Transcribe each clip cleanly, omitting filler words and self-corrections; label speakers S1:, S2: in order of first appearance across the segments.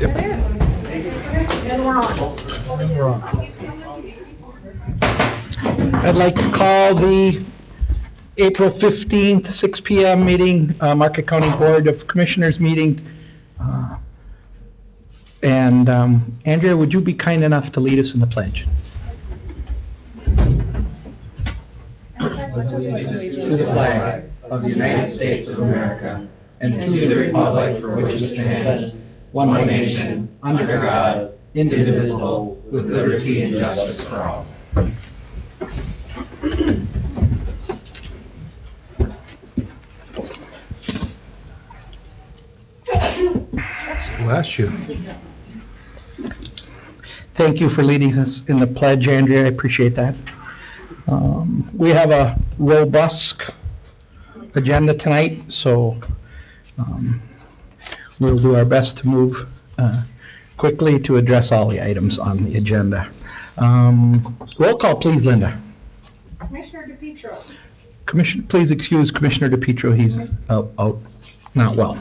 S1: Yep.
S2: It is. And we're on.
S3: I'd like to call the April 15th, 6 PM meeting, Marquette County Board of Commissioners meeting. And Andrea, would you be kind enough to lead us in the pledge?
S4: To the flag of the United States of America and to the republic for which it stands, one nation, under God, indivisible, with liberty and justice for all.
S1: Bless you.
S3: Thank you for leading us in the pledge, Andrea. I appreciate that. We have a robust agenda tonight, so we'll do our best to move quickly to address all the items on the agenda. Roll call, please, Linda.
S2: Commissioner DePietro.
S3: Please excuse Commissioner DePietro. He's out, not well.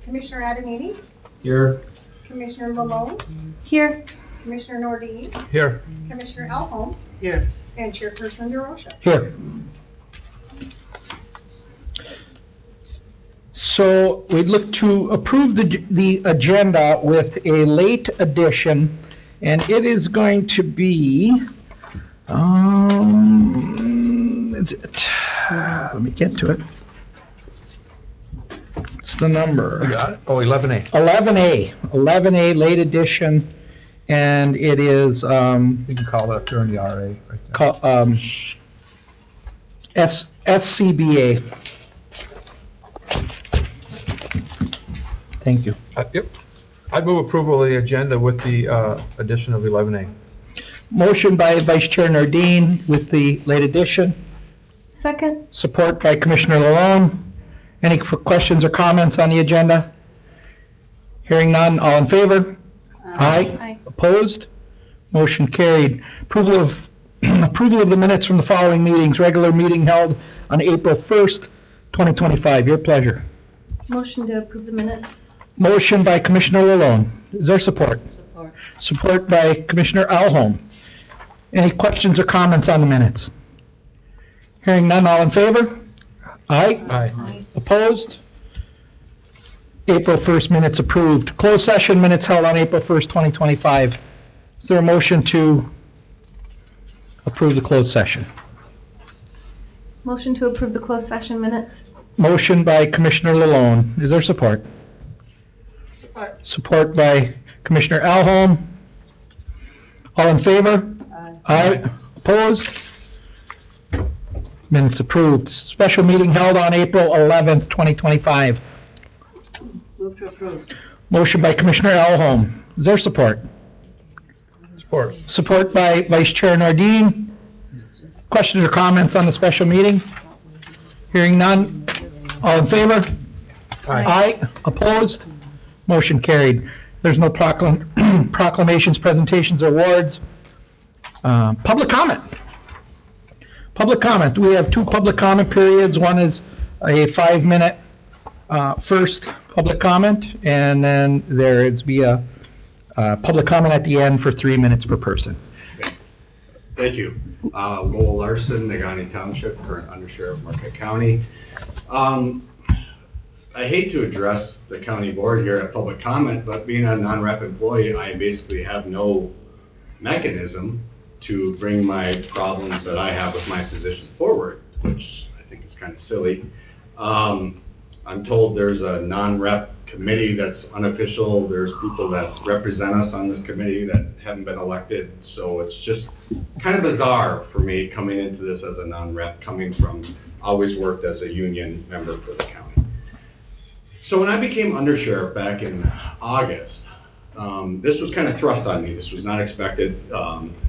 S2: Commissioner Adamini.
S4: Here.
S2: Commissioner Malone.
S5: Here.
S2: Commissioner Nordine.
S1: Here.
S2: Commissioner Alholm.
S5: Here.
S2: And Chairperson DeRocha.
S3: Here. So we'd look to approve the agenda with a late addition, and it is going to be, let me get to it. What's the number?
S1: You got it? Oh, 11A.
S3: 11A, late addition, and it is,
S1: You can call that during the RA right there.
S3: SCBA. Thank you.
S1: Yep. I'd move approval of the agenda with the addition of 11A.
S3: Motion by Vice Chair Nordine with the late addition.
S5: Second.
S3: Support by Commissioner Lalonde. Any questions or comments on the agenda? Hearing none, all in favor? Aye. Opposed? Motion carried. Approval of the minutes from the following meetings. Regular meeting held on April 1st, 2025. Your pleasure.
S5: Motion to approve the minutes.
S3: Motion by Commissioner Lalonde. Is there support?
S5: Support.
S3: Support by Commissioner Alholm. Any questions or comments on the minutes? Hearing none, all in favor? Aye.
S1: Aye.
S3: Opposed? April 1st minutes approved. Closed session minutes held on April 1st, 2025. Is there a motion to approve the closed session?
S5: Motion to approve the closed session minutes.
S3: Motion by Commissioner Lalonde. Is there support?
S2: Support.
S3: Support by Commissioner Alholm. All in favor? Aye. Opposed? Minutes approved. Special meeting held on April 11th, 2025.
S5: Move to approve.
S3: Motion by Commissioner Alholm. Is there support?
S1: Support.
S3: Support by Vice Chair Nordine. Questions or comments on the special meeting? Hearing none. All in favor? Aye. Opposed? Motion carried. There's no proclamations, presentations, or awards. Public comment. Public comment. We have two public comment periods. One is a 5-minute first public comment, and then there's be a public comment at the end for 3 minutes per person.
S6: Thank you. Lowell Larson, Negaunee Township, current Undersheriff, Marquette County. I hate to address the county board here at public comment, but being a non-rep employee, I basically have no mechanism to bring my problems that I have with my position forward, which I think is kind of silly. I'm told there's a non-rep committee that's unofficial. There's people that represent us on this committee that haven't been elected. So it's just kind of bizarre for me coming into this as a non-rep, coming from always worked as a union member for the county. So when I became undersheriff back in August, this was kind of thrust on me. This was not expected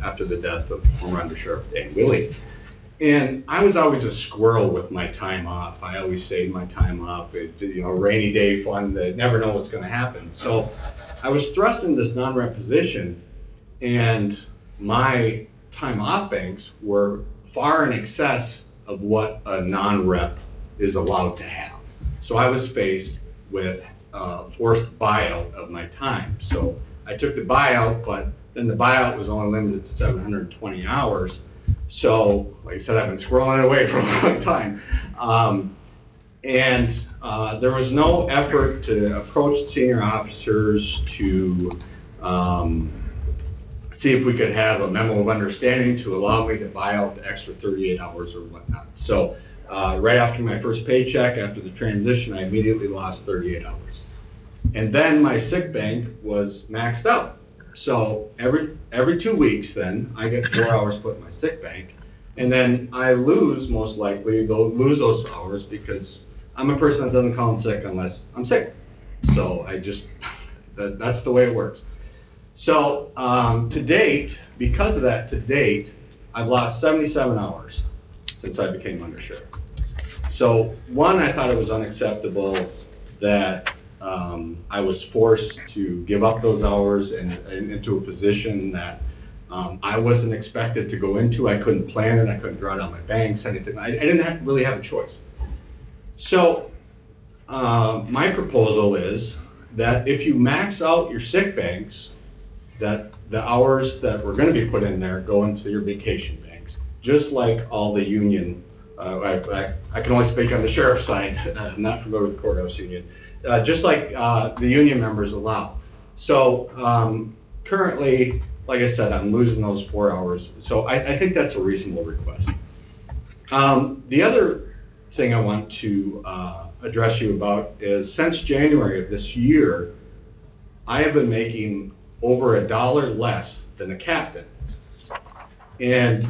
S6: after the death of former Undersheriff Dan Willey. And I was always a squirrel with my time off. I always saved my time off. Rainy day fun, never know what's going to happen. So I was thrust into this non-rep position, and my time off banks were far in excess of what a non-rep is allowed to have. So I was faced with forced buyout of my time. So I took the buyout, but then the buyout was only limited to 720 hours. So, like I said, I've been squirreling away for a long time. There was no effort to approach senior officers to see if we could have a memo of understanding to allow me to buy out the extra 38 hours or whatnot. So right after my first paycheck, after the transition, I immediately lost 38 hours. And then my sick bank was maxed out. So every 2 weeks then, I get 4 hours put in my sick bank. And then I lose, most likely, lose those hours because I'm a person that doesn't call in sick unless I'm sick. So that's the way it works. So to date, because of that, I've lost 77 hours since I became undersheriff. So one, I thought it was unacceptable that I was forced to give up those hours and into a position that I wasn't expected to go into. I couldn't plan it. I couldn't draw down my banks, anything. I didn't really have a choice. So my proposal is that if you max out your sick banks, that the hours that were going to be put in there go into your vacation banks, just like all the union. I can only speak on the sheriff's side, not familiar with the courthouse union. Just like the union members allow. So currently, like I said, I'm losing those 4 hours. So I think that's a reasonable request. The other thing I want to address you about is since January of this year, I have been making over $1 less than a captain. And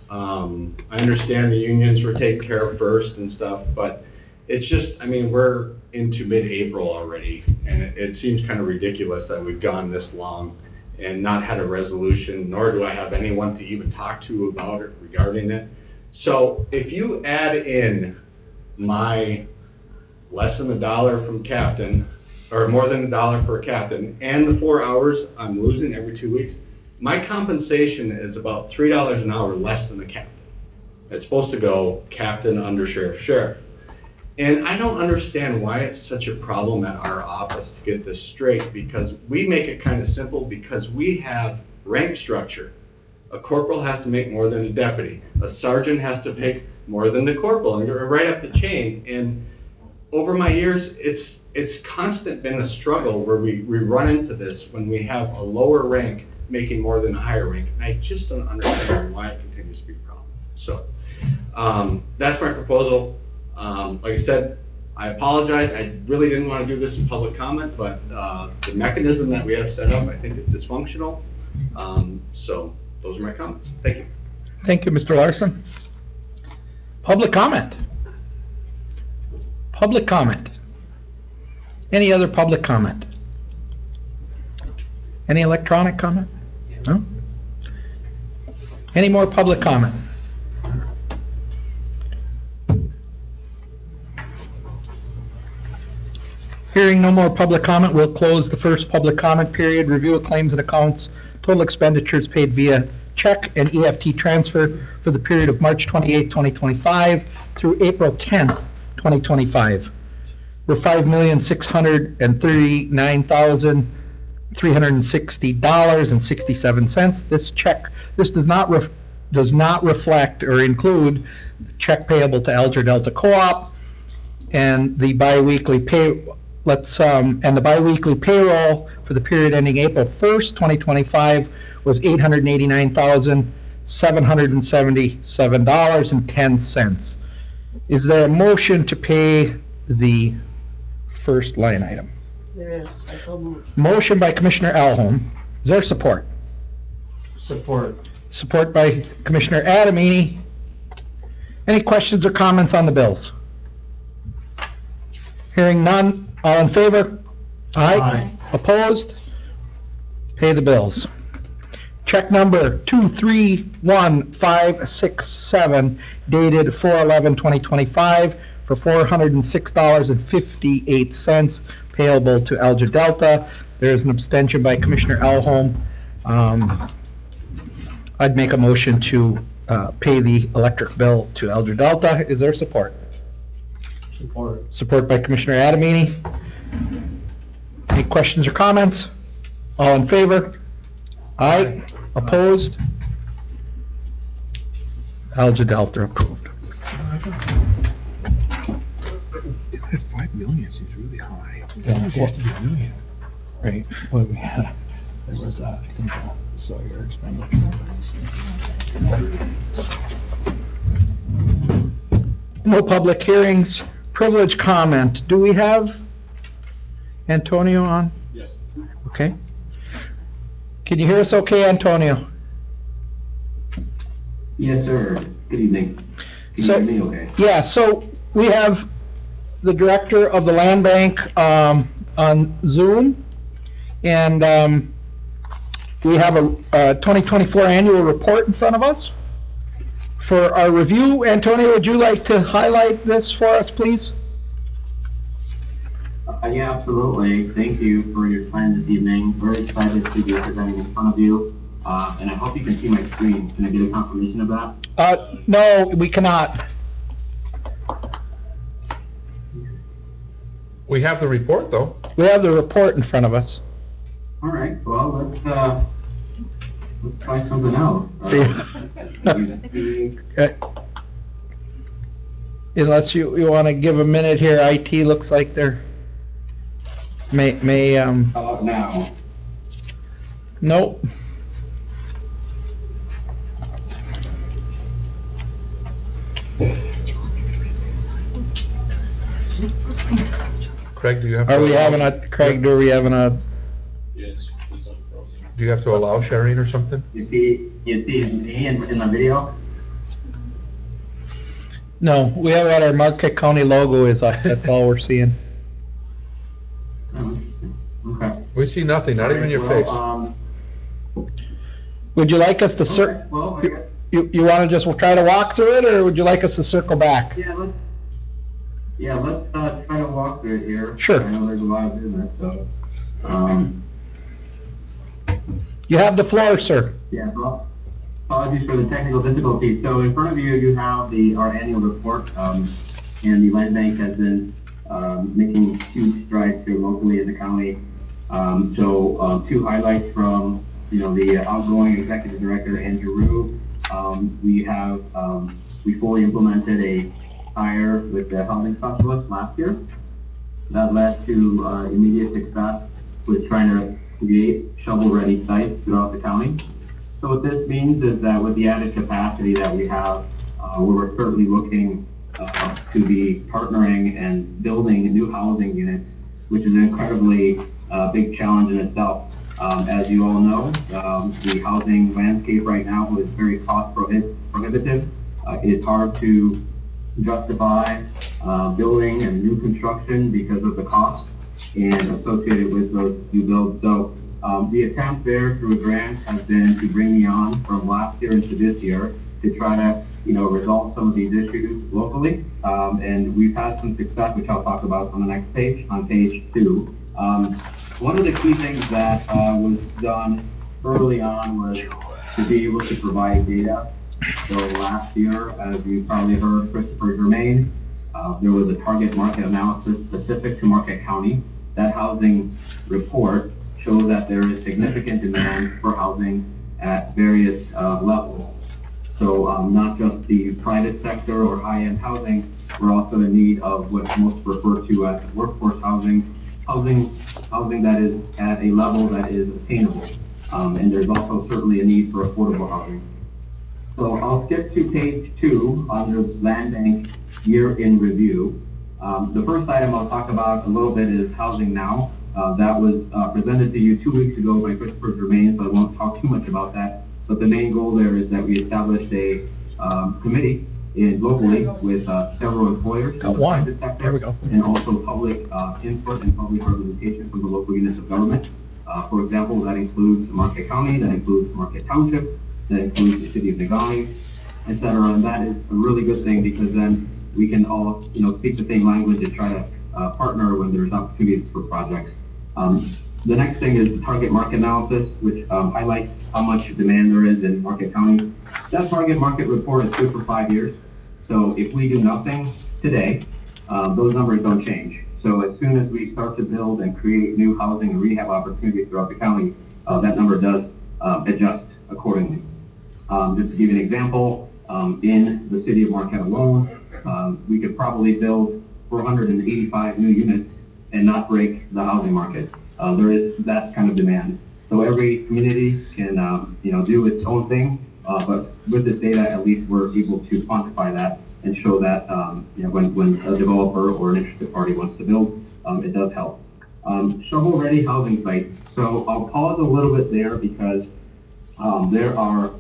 S6: I understand the unions were taken care of first and stuff, but it's just, I mean, we're into mid-April already, and it seems kind of ridiculous that we've gone this long and not had a resolution, nor do I have anyone to even talk to about it regarding it. So if you add in my less than $1 from captain, or more than $1 for a captain, and the 4 hours I'm losing every 2 weeks, my compensation is about $3 an hour less than the captain. It's supposed to go captain, undersheriff, sheriff. And I don't understand why it's such a problem at our office to get this straight, because we make it kind of simple because we have rank structure. A corporal has to make more than a deputy. A sergeant has to make more than the corporal, and you're right up the chain. And over my years, it's constant been a struggle where we run into this when we have a lower rank making more than a higher rank. And I just don't understand why it continues to be a problem. So that's my proposal. Like I said, I apologize. I really didn't want to do this in public comment, but the mechanism that we have set up, I think, is dysfunctional. So those are my comments. Thank you.
S3: Thank you, Mr. Larson. Public comment. Public comment. Any other public comment? Any electronic comment? No? Any more public comment? Hearing no more public comment, we'll close the first public comment period. Review of claims and accounts, total expenditures paid via check and EFT transfer for the period of March 28, 2025 through April 10, 2025. Were $5,639,360.67. This does not reflect or include the check payable to Alger Delta Co-op and the biweekly payroll for the period ending April 1st, 2025 was $889,777.10. Is there a motion to pay the first line item?
S5: There is. I so moved.
S3: Motion by Commissioner Alholm. Is there support?
S4: Support.
S3: Support by Commissioner Adamini. Any questions or comments on the bills? Hearing none. All in favor?
S4: Aye.
S3: Opposed? Pay the bills. Check number 231567 dated 4/11/2025 for $406.58 payable to Alger Delta. There is an abstention by Commissioner Alholm. I'd make a motion to pay the electric bill to Alger Delta. Is there support?
S4: Support.
S3: Support by Commissioner Adamini. Any questions or comments? All in favor? Aye. Opposed? Alja Delta approved.
S1: 5 million seems really high.
S3: Yeah,
S1: It used to be a million.
S3: Right, what we had, there was, I think, Sawyer expenditure. No public hearings, privilege comment. Do we have Antonio on?
S6: Yes.
S3: Okay. Can you hear us okay, Antonio?
S7: Yes, sir. Good evening. Can you
S3: So-
S7: hear me okay?
S3: Yeah, so we have the director of the land bank on Zoom, and we have a 2024 annual report in front of us. For our review, Antonio, would you like to highlight this for us, please?
S7: Yeah, absolutely. Thank you for your time this evening. Very excited to be presenting in front of you. And I hope you can see my screen. Can I get a confirmation of that?
S3: No, we cannot.
S1: We have the report, though.
S3: We have the report in front of us.
S7: All right. Well, let's try something else.
S3: See. Unless you want to give a minute here, IT looks like they're may
S7: How about now?
S3: nope.
S1: Craig, do you have to?
S3: Are we having a, Craig, are we having a,
S1: Do you have to allow sharing or something?
S7: You see me in the video?
S3: no, we have got our Marquette County logo is up, that's all we're seeing.
S7: Oh, okay.
S1: We see nothing, not even your
S7: Well,
S1: face.
S3: Would you like us to
S7: Okay, well, I guess,
S3: you want to just try to walk through it, or would you like us to circle back?
S7: let's try to walk through it here.
S3: Sure.
S7: I know there's a lot of business, so,
S3: You have the floor, sir.
S7: yeah, well, apologies for the technical difficulties. So in front of you, you have our annual report, and the land bank has been, making huge strides here locally in the county. Two highlights from, the outgoing executive director, Andrew Rue. We fully implemented a hire with the housing specialist last year. That led to immediate success with trying to create shovel-ready sites throughout the county. So what this means is that with the added capacity that we have, we're certainly looking to be partnering and building new housing units, which is an incredibly big challenge in itself. As you all know, the housing landscape right now is very cost prohibitive. It is hard to justify building and new construction because of the cost and associated with those new builds. So the attempt there through a grant has been to bring me on from last year into this year to try to resolve some of these issues locally. And we've had some success, which I'll talk about on the next page, on page 2. One of the key things that was done early on was to be able to provide data. So last year, as you probably heard Christopher Germain, there was a target market analysis specific to Marquette County. That housing report shows that there is significant demand for housing at various levels. So not just the private sector or high-end housing, we're also in need of what's most referred to as workforce housing that is at a level that is attainable. And there's also certainly a need for affordable housing. So I'll skip to page 2 under land bank year in review. The first item I'll talk about a little bit is Housing Now. That was presented to you 2 weeks ago by Christopher Germain, so I won't talk too much about that. But the main goal there is that we established a committee locally with several employers in the private sector.
S3: There we go.
S7: And also public input and public representation from the local units of government. For example, that includes Marquette County, that includes Marquette Township, that includes the city of Negaunee, et cetera. And that is a really good thing because then we can all, speak the same language and try to partner when there's opportunities for projects. The next thing is the target market analysis, which highlights how much demand there is in Marquette County. That target market report is good for 5 years. So if we do nothing today, those numbers don't change. So as soon as we start to build and create new housing and rehab opportunities throughout the county, that number does adjust accordingly. Just to give you an example, in the city of Marquette alone, we could probably build 485 new units and not break the housing market. There is that kind of demand. So every community can, do its own thing, but with this data, at least we're able to quantify that and show that, when a developer or an interested party wants to build, it does help. Shovel-ready housing sites. So I'll pause a little bit there because there are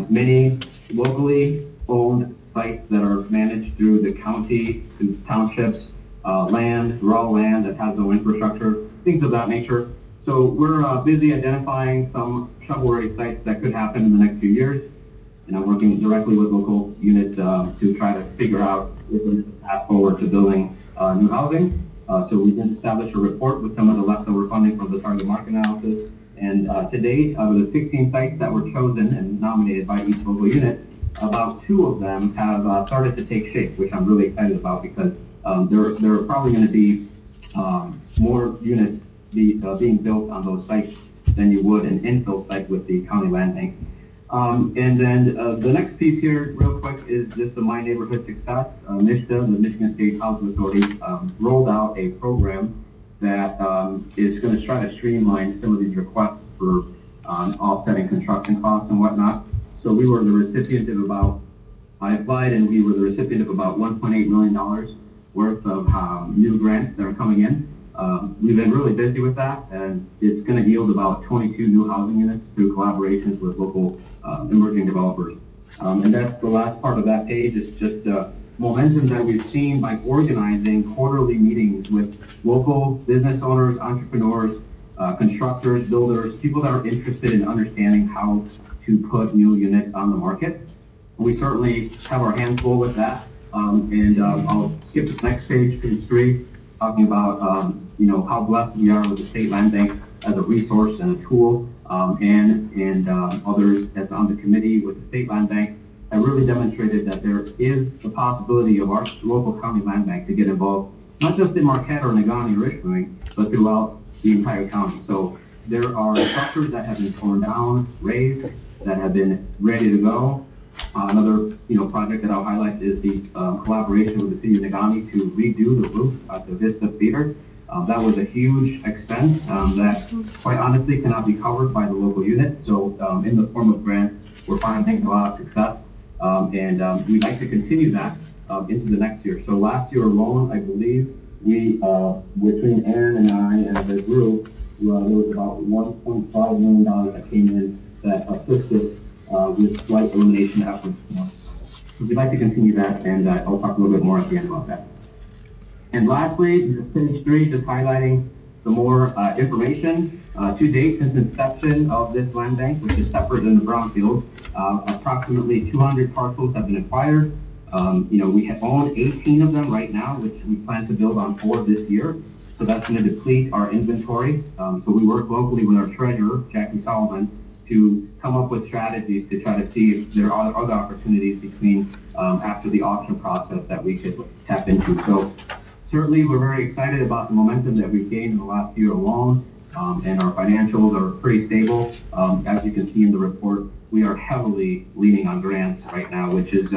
S7: many locally owned sites that are managed through the county, through townships, land, raw land that has no infrastructure, things of that nature. So we're busy identifying some shovel-ready sites that could happen in the next few years. And I'm working directly with local units to try to figure out if there's a path forward to building new housing. So we did establish a report with some of the leftover funding from the target market analysis. And to date, of the 16 sites that were chosen and nominated by each local unit, about 2 of them have started to take shape, which I'm really excited about because there are probably going to be more units being built on those sites than you would an infill site with the county land bank. And then the next piece here, real quick, is just the My Neighborhood Success. MISTA, the Michigan State Housing Authority, rolled out a program that is going to try to streamline some of these requests for offsetting construction costs and whatnot. So we were the recipient of I applied and we were the recipient of about $1.8 million worth of new grants that are coming in. We've been really busy with that, and it's going to yield about 22 new housing units through collaborations with local emerging developers. And that's the last part of that page. Is just momentum that we've seen by organizing quarterly meetings with local business owners, entrepreneurs, constructors, builders, people that are interested in understanding how to put new units on the market. We certainly have our hands full with that. And I'll skip this next page, page 3, talking about how blessed we are with the state land bank as a resource and a tool, and others that's on the committee with the state land bank have really demonstrated that there is the possibility of our local county land bank to get involved, not just in Marquette or Negaunee or Richmond, but throughout the entire county. So there are structures that have been torn down, raised, that have been ready to go. Another project that I'll highlight is the collaboration with the city of Negaunee to redo the roof at the Vista Theater. That was a huge expense that quite honestly cannot be covered by the local unit. So in the form of grants, we're finding a lot of success, and we'd like to continue that into the next year. So last year alone, I believe, we, between Aaron and I and the group, there was about $1.5 million that came in that assisted with blight elimination efforts. So we'd like to continue that, and I'll talk a little bit more at the end about that. And lastly, page 3, just highlighting some more information. To date, since inception of this land bank, which is separate than the brownfield, approximately 200 parcels have been acquired. We have owned 18 of them right now, which we plan to build on 4 this year. So that's going to deplete our inventory. So we work locally with our treasurer, Jackie Solomon, to come up with strategies to try to see if there are other opportunities between after the auction process that we could tap into. So certainly we're very excited about the momentum that we've gained in the last year alone, and our financials are pretty stable. As you can see in the report, we are heavily leaning on grants right now, which is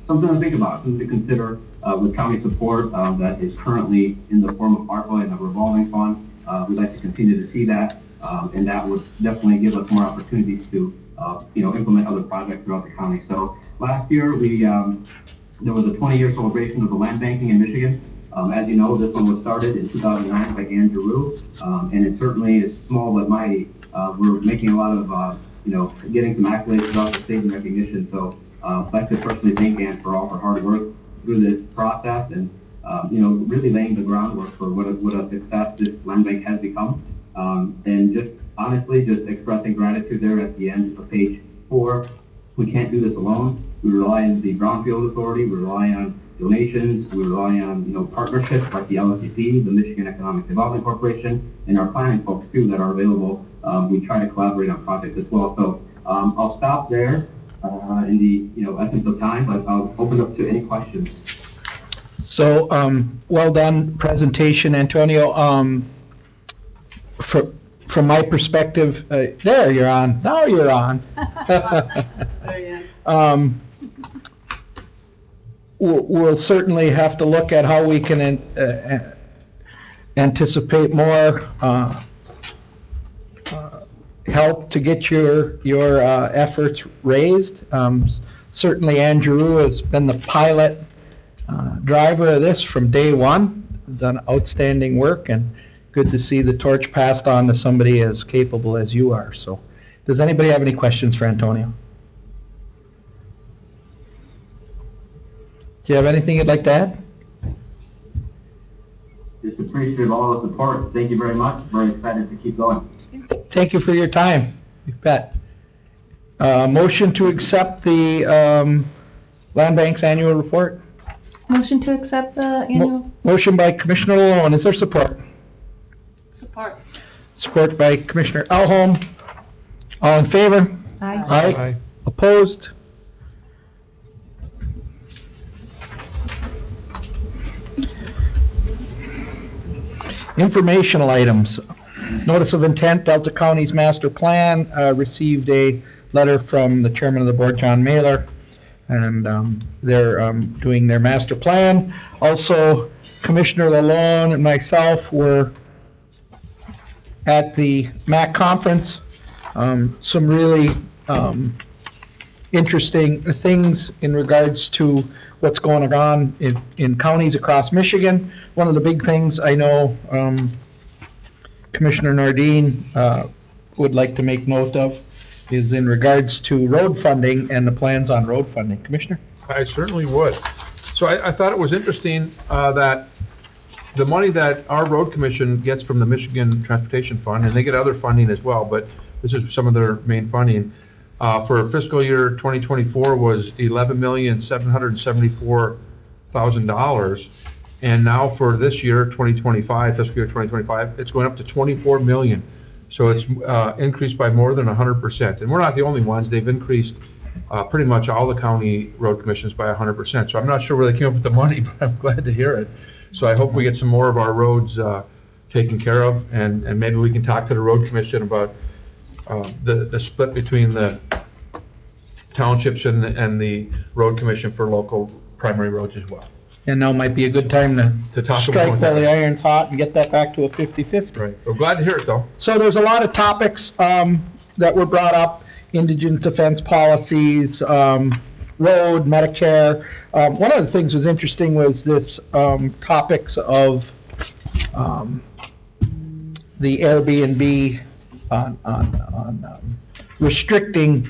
S7: something to think about, something to consider with county support that is currently in the form of ARPA and a revolving fund. We'd like to continue to see that. And that would definitely give us more opportunities to, implement other projects throughout the county. So last year, there was a 20-year celebration of the land banking in Michigan. As you know, this one was started in 2009 by Andrew Rue, and it certainly is small but mighty. We're making a lot of, getting some accolades throughout the state and recognition. So I'd like to personally thank Ann for all her hard work through this process and, really laying the groundwork for what a success this land bank has become. And just honestly, just expressing gratitude there at the end of page 4. We can't do this alone. We rely on the Brownfield Authority. We rely on donations. We rely on, partnerships like the LSCP, the Michigan Economic Development Corporation, and our planning folks too that are available. We try to collaborate on projects as well. So I'll stop there in the essence of time, but I'll open up to any questions.
S3: So, well done presentation, Antonio. From my perspective, there, you're on. Now you're on. We'll certainly have to look at how we can anticipate more help to get your efforts raised. Certainly Andrew has been the pilot driver of this from day one, done outstanding work, and good to see the torch passed on to somebody as capable as you are. So, does anybody have any questions for Antonio? Do you have anything you'd like to add?
S7: Just appreciate all the support. Thank you very much. Very excited to keep going.
S3: Thank you for your time. You bet. Motion to accept the Land Bank's annual report.
S8: Motion to accept the annual.
S3: Motion by Commissioner Malone. Is there support?
S5: Support.
S3: Support by Commissioner Elholm. All in favor?
S8: Aye.
S3: Aye. Opposed? Informational items. Notice of intent, Delta County's master plan, received a letter from the chairman of the board, John Mailer, and they're doing their master plan. Also, Commissioner Lalonde and myself were at the MAC conference. Some really interesting things in regards to what's going on in counties across Michigan. One of the big things I know Commissioner Nordine would like to make note of is in regards to road funding and the plans on road funding. Commissioner?
S1: I certainly would. So I thought it was interesting that the money that our road commission gets from the Michigan Transportation Fund, and they get other funding as well, but this is some of their main funding, for fiscal year 2024 was $11,774,000. And now for this year, 2025, fiscal year 2025, it's going up to $24 million. So it's increased by more than 100%. And we're not the only ones. They've increased pretty much all the county road commissions by 100%. So I'm not sure where they came up with the money, but I'm glad to hear it. So I hope we get some more of our roads taken care of, and maybe we can talk to the road commission about the split between the townships and the road commission for local primary roads as well.
S3: And now might be a good time
S1: To talk
S3: strike
S1: about
S3: while
S1: that.
S3: the iron's hot and get that back to a 50-50.
S1: Right. We're glad to hear it, though.
S3: So there's a lot of topics that were brought up: indigent defense policies, road, Medicare. One of the things that was interesting was this topics of the Airbnb on restricting,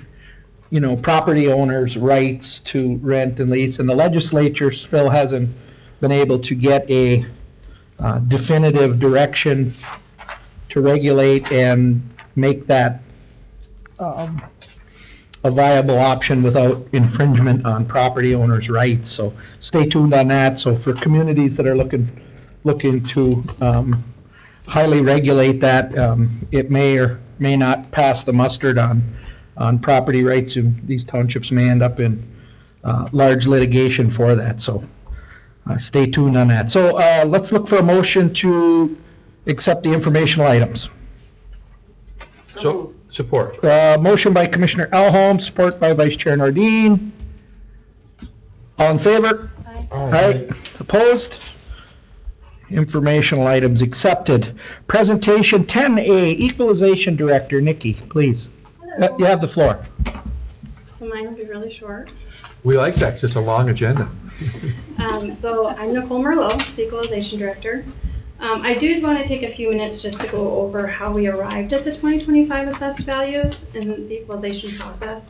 S3: property owners' rights to rent and lease, and the legislature still hasn't been able to get a definitive direction to regulate and make that a viable option without infringement on property owners' rights. So stay tuned on that. So for communities that are looking to highly regulate that, it may or may not pass the mustard on property rights, and these townships may end up in large litigation for that. So stay tuned on that. So let's look for a motion to accept the informational items.
S1: So, support.
S3: Motion by Commissioner Elholm, support by Vice Chair Nordine. All in favor?
S8: Aye.
S3: Aye. Opposed? Informational items accepted. Presentation 10A, Equalization Director, Nikki, please. You have the floor.
S9: So mine will be really short.
S1: We like that, 'cause it's a long agenda.
S9: So I'm Nicole Merlot, the Equalization Director. I did want to take a few minutes just to go over how we arrived at the 2025 assessed values in the equalization process.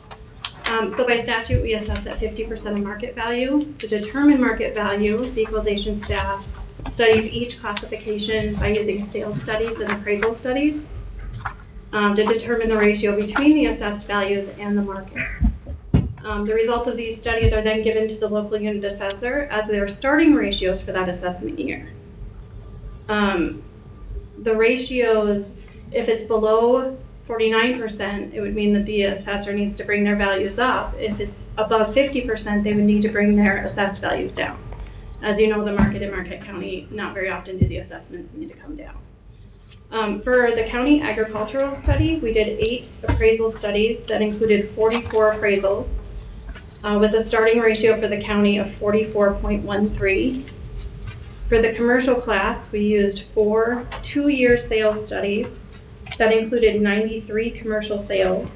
S9: So by statute, we assess at 50% of market value. To determine market value, the equalization staff studies each classification by using sales studies and appraisal studies to determine the ratio between the assessed values and the market. The results of these studies are then given to the local unit assessor as their starting ratios for that assessment year. The ratios, if it's below 49%, it would mean that the assessor needs to bring their values up. If it's above 50%, they would need to bring their assessed values down. As you know, the market in Marquette County, not very often do the assessments need to come down. For the county agricultural study, we did 8 appraisal studies that included 44 appraisals with a starting ratio for the county of 44.13. For the commercial class, we used 4 two-year sales studies that included 93 commercial sales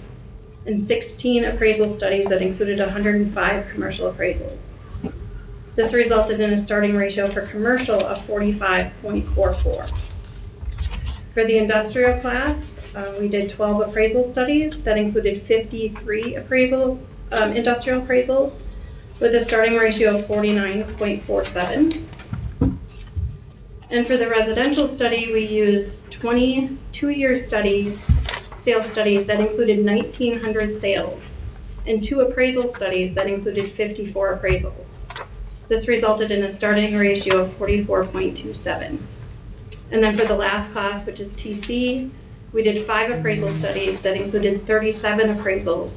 S9: and 16 appraisal studies that included 105 commercial appraisals. This resulted in a starting ratio for commercial of 45.44. For the industrial class, we did 12 appraisal studies that included 53 industrial appraisals with a starting ratio of 49.47. And for the residential study, we used 20 two-year sales studies that included 1,900 sales and 2 appraisal studies that included 54 appraisals. This resulted in a starting ratio of 44.27. And then for the last class, which is TC, we did 5 appraisal studies that included 37 appraisals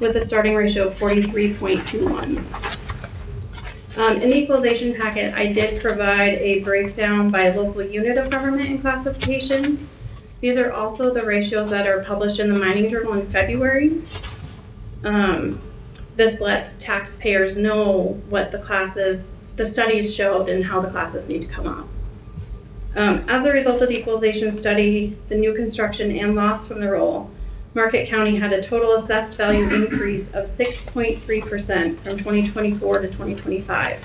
S9: with a starting ratio of 43.21. In the equalization packet, I did provide a breakdown by local unit of government and classification. These are also the ratios that are published in the Mining Journal in February. This lets taxpayers know what the studies showed and how the classes need to come up. As a result of the equalization study, the new construction and loss from the roll, Marquette County had a total assessed value increase of 6.3% from 2024 to 2025.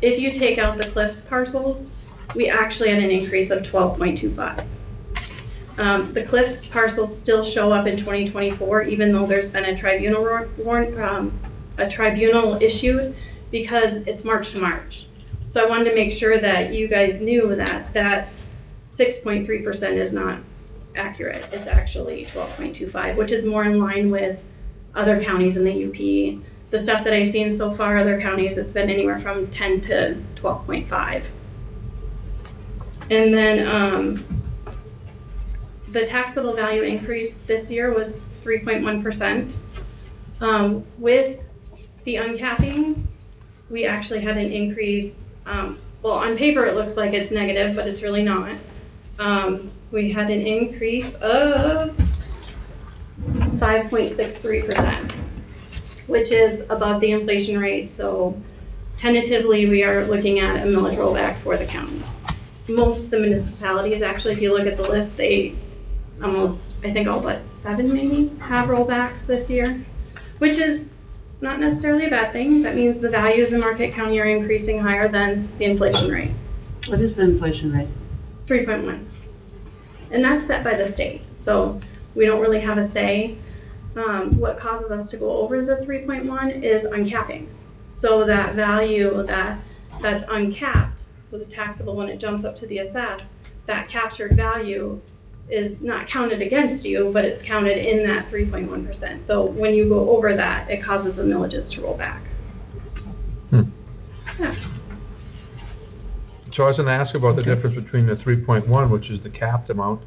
S9: If you take out the Cliffs parcels, we actually had an increase of 12.25. The Cliffs parcels still show up in 2024, even though there's been a tribunal issued, because it's March to March. So I wanted to make sure that you guys knew that that 6.3% is not accurate. It's actually 12.25, which is more in line with other counties in the UP. The stuff that I've seen so far, other counties, it's been anywhere from 10 to 12.5. And then the taxable value increase this year was 3.1%. With the uncappings, we actually had an increase. Well, on paper it looks like it's negative, but it's really not. We had an increase of 5.63%, which is above the inflation rate. So tentatively, we are looking at a millage rollback for the county. Most of the municipalities, actually, if you look at the list, they almost, I think all but 7 maybe, have rollbacks this year, which is not necessarily a bad thing. That means the values in Marquette County are increasing higher than the inflation rate.
S5: What is the inflation rate?
S9: 3.1. And that's set by the state, so we don't really have a say. What causes us to go over the 3.1 is uncappings. So that value that's uncapped, so the taxable when it jumps up to the assessed, that captured value is not counted against you, but it's counted in that 3.1%. So when you go over that, it causes the millages to roll back. Yeah.
S1: So I was going to ask about the difference between the 3.1, which is the capped amount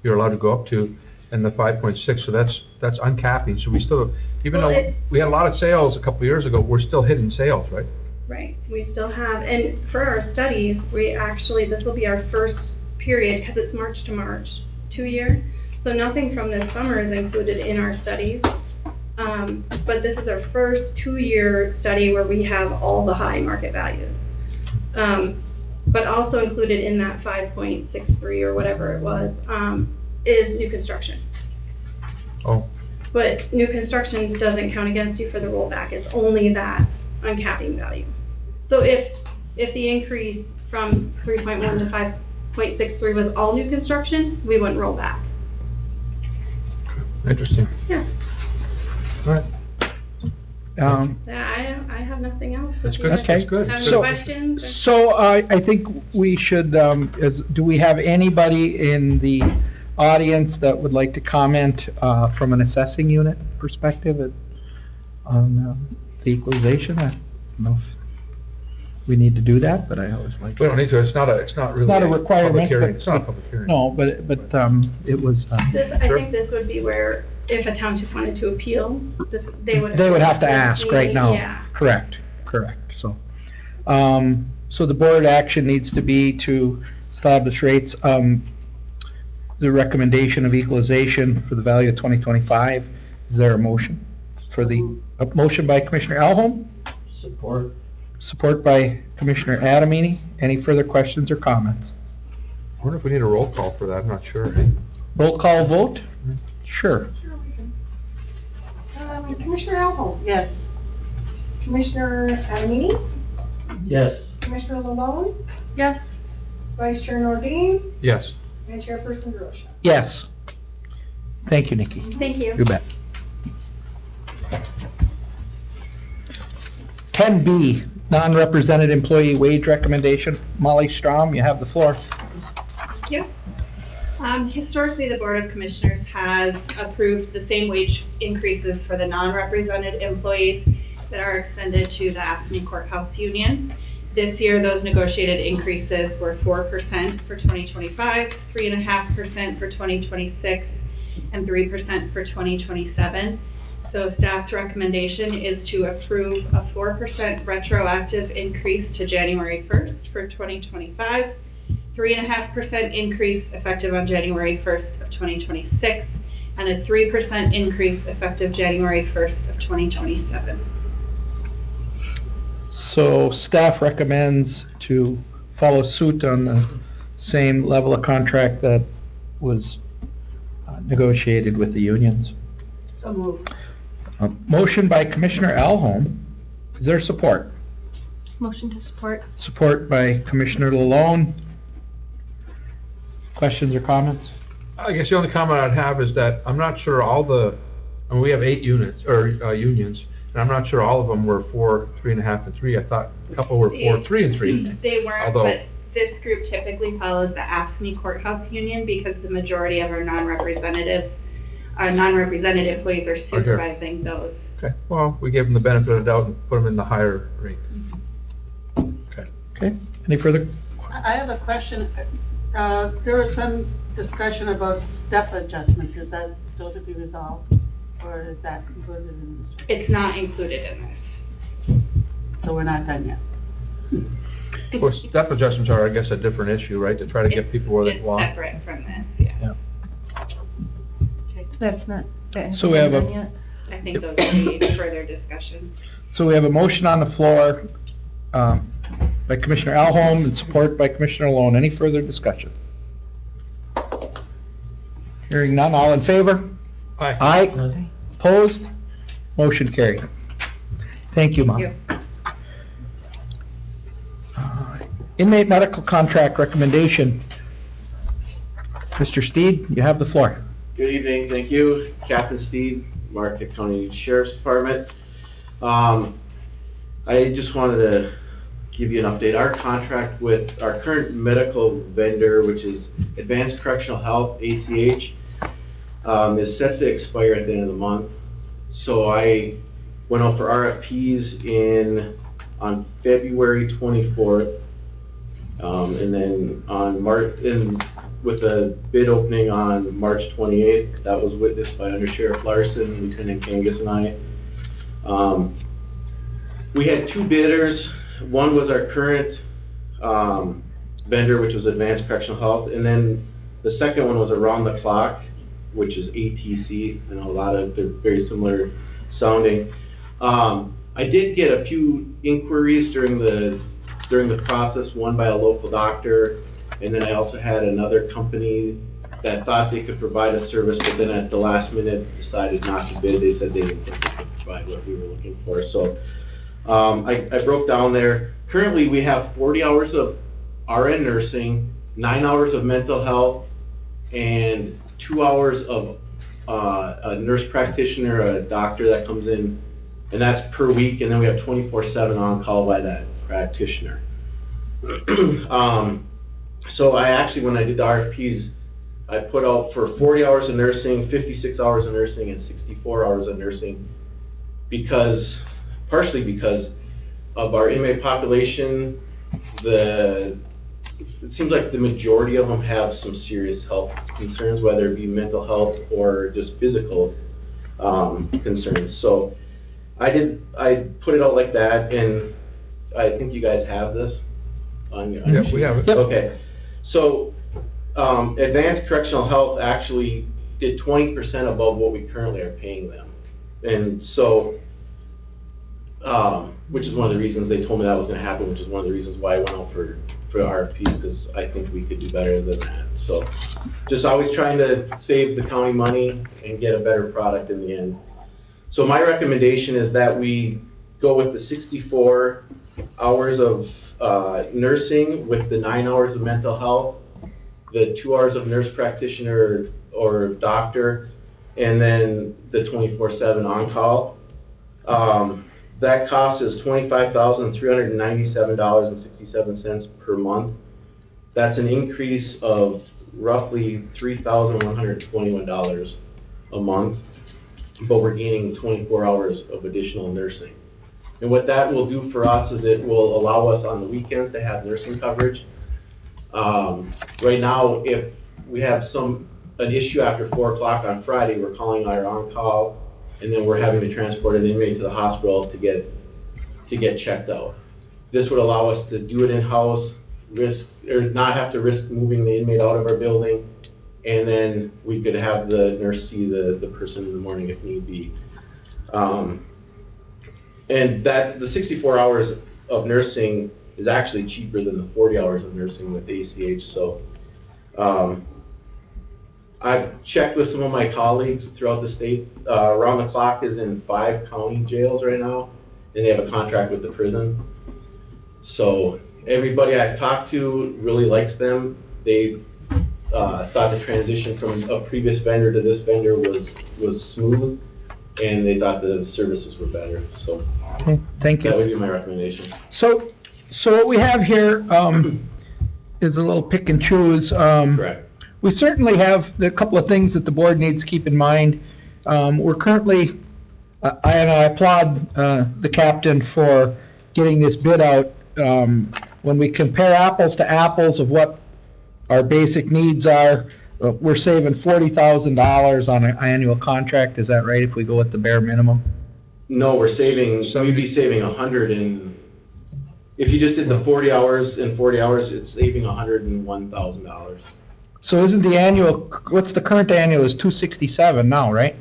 S1: you're allowed to go up to, and the 5.6. So that's uncapping. So we still, even though we had a lot of sales a couple of years ago, we're still hitting sales, right?
S9: Right. We still have, and for our studies, we actually, this will be our first period because it's March to March, 2-year. So nothing from this summer is included in our studies. But this is our first 2-year study where we have all the high market values. But also included in that 5.63 or whatever it was, is new construction.
S1: Oh.
S9: But new construction doesn't count against you for the rollback. It's only that uncapping value. So if the increase from 3.1 to 5.63 was all new construction, we wouldn't roll back.
S1: Interesting.
S9: Yeah.
S1: All right.
S9: I have nothing else.
S1: That's good.
S3: Okay.
S1: That's good.
S9: Have any questions?
S3: So I think we should, do we have anybody in the audience that would like to comment from an assessing unit perspective on the equalization? I don't know if we need to do that, but I always like.
S1: We don't need to. It's not really.
S3: It's not a requirement.
S1: Public hearing.
S3: But,
S1: it's not a public hearing.
S3: No, but it was.
S9: I
S1: Sure.
S9: think this would be where, if a township wanted to appeal, they would
S3: They would have to ask right now.
S9: Yeah.
S3: Correct. So, So the board action needs to be to establish rates, the recommendation of equalization for the value of 2025. Is there a motion? A motion by Commissioner Alholm,
S4: Support.
S3: support by Commissioner Adamini. Any further questions or comments?
S1: I wonder if we need a roll call for that, I'm not sure. Hey?
S3: Roll call vote? Sure.
S2: Sure we can. Commissioner Elmo,
S5: Yes.
S2: Commissioner Adamini,
S4: Yes.
S2: Commissioner Lalone,
S9: Yes.
S2: Vice Chair Nordine,
S1: Yes.
S2: and Chairperson DeRosa.
S3: Yes. Thank you, Nikki.
S9: Thank you.
S3: You bet. 10B, non-represented employee wage recommendation. Molly Strom, you have the floor.
S10: Thank you. Historically, the Board of Commissioners has approved the same wage increases for the non-represented employees that are extended to the AFSCME Courthouse Union. This year, those negotiated increases were 4% for 2025, 3.5% for 2026, and 3% for 2027. So staff's recommendation is to approve a 4% retroactive increase to January 1st for 2025, 3.5% increase effective on January 1st of 2026, and a 3% increase effective January 1st of 2027.
S3: So staff recommends to follow suit on the same level of contract that was negotiated with the unions.
S5: So moved.
S3: A motion by Commissioner Alholm. Is there support?
S8: Motion to support.
S3: Support by Commissioner Lalone. Questions or comments?
S1: I guess the only comment I'd have is that I'm not sure we have 8 units, or unions, and I'm not sure all of them were 4, 3.5, and 3. I thought a couple were 4, 3, and 3.
S10: They weren't,
S1: Although-
S10: but this group typically follows the AFSCME Courthouse Union because the majority of our non-represented employees are supervising those.
S1: Okay, well, we gave them the benefit of the doubt and put them in the higher rate. Okay.
S3: Okay, any further?
S5: I have a question. There was some discussion about step adjustments. Is that still to be resolved? Or is that included in this?
S10: It's not included in this.
S5: So we're not done yet?
S1: Of course, step adjustments are, I guess, a different issue, right, to try to get people where they belong.
S10: It's separate from this, yes.
S8: So that's not, that
S3: So we have
S8: hasn't
S3: a-
S8: been done
S10: I think those will be further discussions.
S3: So we have a motion on the floor by Commissioner Alholm and support by Commissioner Lalone. Any further discussion? Hearing none, all in favor?
S1: Aye.
S3: Aye. Opposed? Motion carried. Thank you, Mom.
S10: Thank
S3: Inmate medical contract recommendation. Mr. Steed, you have the floor.
S11: Good evening, thank you. Captain Steed, Marquette County Sheriff's Department. I just wanted to give you an update. Our contract with our current medical vendor, which is Advanced Correctional Health, ACH, is set to expire at the end of the month. So I went out for RFPs on February 24th, and then with a bid opening on March 28th. That was witnessed by Under Sheriff Larson, Lieutenant Kangas, and I. We had 2 bidders. One was our current vendor, which was Advanced Correctional Health, and then the second one was Around the Clock, which is ATC. I know they're very similar sounding. I did get a few inquiries during the process, one by a local doctor, and then I also had another company that thought they could provide a service, but then at the last minute decided not to bid. They said they didn't think they could provide what we were looking for. So I broke down there. Currently, we have 40 hours of RN nursing, 9 hours of mental health, and 2 hours of a nurse practitioner, a doctor that comes in, and that's per week. And then we have 24/7 on call by that practitioner. So I actually, when I did the RFPs, I put out for 40 hours of nursing, 56 hours of nursing, and 64 hours of nursing, partially because of our inmate population. It seems like the majority of them have some serious health concerns, whether it be mental health or just physical concerns. So I put it out like that, and I think you guys have this on your.
S1: Yeah, we have it.
S3: Yep.
S11: Okay, so, Advanced Correctional Health actually did 20% above what we currently are paying them. And so, which is one of the reasons they told me that was gonna happen, which is one of the reasons why I went out for RFPs, because I think we could do better than that. So, just always trying to save the county money and get a better product in the end. So my recommendation is that we go with the 64 hours of nursing with the 9 hours of mental health, the 2 hours of nurse practitioner or doctor, and then the 24/7 on-call. That cost is $25,397.67 per month. That's an increase of roughly $3,121 a month, but we're gaining 24 hours of additional nursing. And what that will do for us is it will allow us on the weekends to have nursing coverage. Right now, if we have an issue after 4 o'clock on Friday, we're calling our on-call, and then we're having to transport an inmate to the hospital to get checked out. This would allow us to do it in-house, not have to risk moving the inmate out of our building, and then we could have the nurse see the person in the morning if need be. And the 64 hours of nursing is actually cheaper than the 40 hours of nursing with ACH. So I've checked with some of my colleagues throughout the state. Around the Clock is in 5 county jails right now, and they have a contract with the prison. So everybody I've talked to really likes them. They thought the transition from a previous vendor to this vendor was smooth, and they thought the services were better. So
S3: Okay, thank
S11: that
S3: you.
S11: would be my recommendation.
S3: So what we have here is a little pick and choose.
S11: Correct.
S3: We certainly have a couple of things that the board needs to keep in mind. We're currently, I applaud the captain for getting this bid out. When we compare apples to apples of what our basic needs are, we're saving $40,000 on an annual contract. Is that right, if we go with the bare minimum?
S11: No, we'd be saving if you just did the 40 hours in 40 hours, it's saving $101,000.
S3: So isn't the annual, what's the current annual is $267 now, right?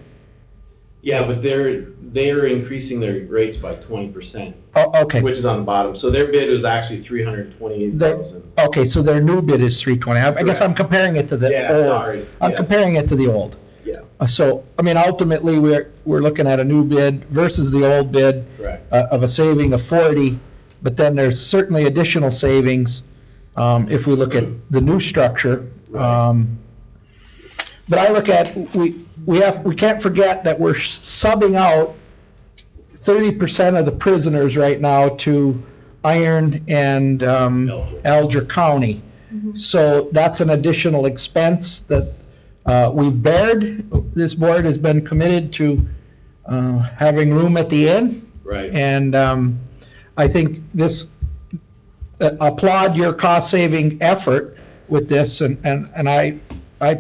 S11: Yeah, but they're increasing their rates by 20%.
S3: Oh, okay.
S11: Which is on the bottom. So their bid was actually $328,000.
S3: Okay, so their new bid is $320. I guess I'm comparing it to the
S11: Yeah,
S3: old.
S11: sorry.
S3: I'm
S11: Yes.
S3: comparing it to the old.
S11: Yeah.
S3: So, I mean, ultimately, we're looking at a new bid versus the old bid.
S11: Correct.
S3: Of a saving of 40, but then there's certainly additional savings, if we look at the new structure.
S11: Right.
S3: But I look at, we can't forget that we're subbing out 30% of the prisoners right now to Iron and Alger County. So that's an additional expense that we've bared. This board has been committed to having room at the inn.
S11: Right.
S3: And I think this, applaud your cost-saving effort with this, and I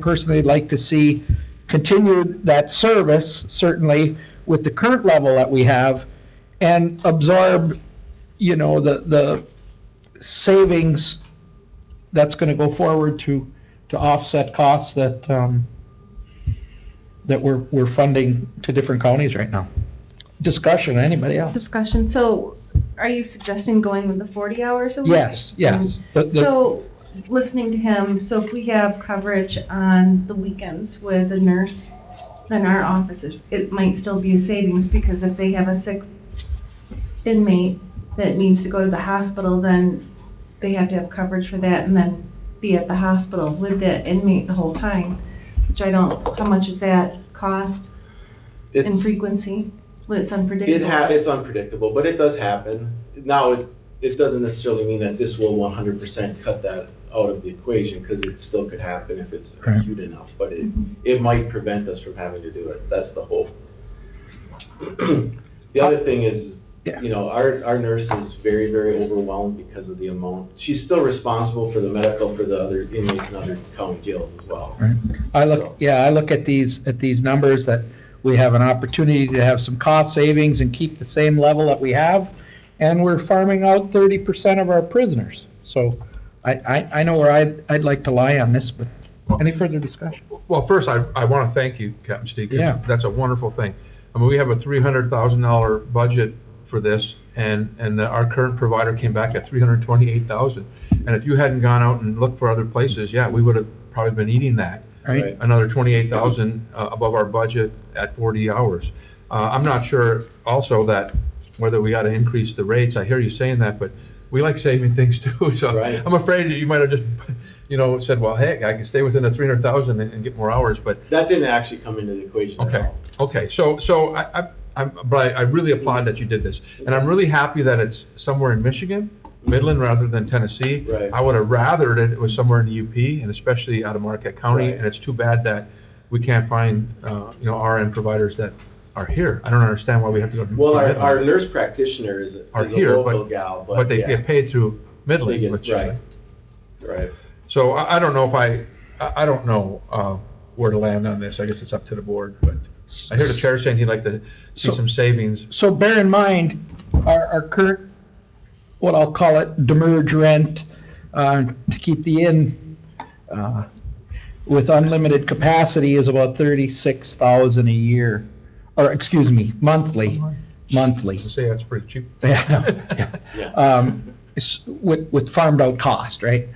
S3: personally like to see continue that service, certainly with the current level that we have, and absorb, the savings that's going to go forward to offset costs that we're funding to different counties right now. Discussion, anybody else?
S8: Discussion, so are you suggesting going with the 40 hours a week?
S3: Yes.
S8: So, listening to him, so if we have coverage on the weekends with a nurse, then our officers, it might still be a savings, because if they have a sick inmate that needs to go to the hospital, then they have to have coverage for that and then be at the hospital with the inmate the whole time, which how much is that cost and frequency? Well, it's unpredictable.
S11: It's unpredictable, but it does happen. Now, it doesn't necessarily mean that this will 100% cut that out of the equation, because it still could happen if it's acute enough, but it might prevent us from having to do it. That's the hope. The other thing is, our nurse is very, very overwhelmed because of the amount. She's still responsible for the medical for the other inmates in other county jails as well.
S3: Right. I look at these numbers that we have an opportunity to have some cost savings and keep the same level that we have, and we're farming out 30% of our prisoners. So I know where I'd like to lie on this, but any further discussion?
S1: Well, first, I want to thank you, Captain Steve, 'cause
S3: Yeah.
S1: that's a wonderful thing. I mean, we have a $300,000 budget for this, and our current provider came back at $328,000. And if you hadn't gone out and looked for other places, yeah, we would have probably been eating that.
S3: Right.
S1: Another $28,000 above our budget at 40 hours. I'm not sure also that whether we got to increase the rates. I hear you saying that, but we like saving things too. So
S11: Right. I'm
S1: afraid that you might have just, said, well, hey, I can stay within the 300,000 and get more hours, but.
S11: That didn't actually come into the equation at
S1: Okay,
S11: all.
S1: okay, so I really applaud that you did this, and I'm really happy that it's somewhere in Michigan, Midland, rather than Tennessee.
S11: Right.
S1: I would have rathered it was somewhere in the UP, and especially out of Marquette County,
S11: Right.
S1: and it's too bad that we can't find, RN providers that are here. I don't understand why we have to go to
S11: Well,
S1: Midland.
S11: our nurse practitioner is
S1: Are
S11: a
S1: here,
S11: local gal,
S1: but they
S11: yeah.
S1: get paid through
S11: They
S1: Midland,
S11: get-
S1: which.
S11: Right.
S1: So I don't know if I don't know where to land on this. I guess it's up to the board, but I hear the chair saying he'd like to see
S3: So-
S1: some savings.
S3: So bear in mind, our current, what I'll call it, demurrage rent, to keep the inn, with unlimited capacity is about 36,000 a year, or excuse me, monthly.
S1: To say that's pretty cheap.
S3: Yeah.
S11: Yeah.
S3: With farmed out cost, right?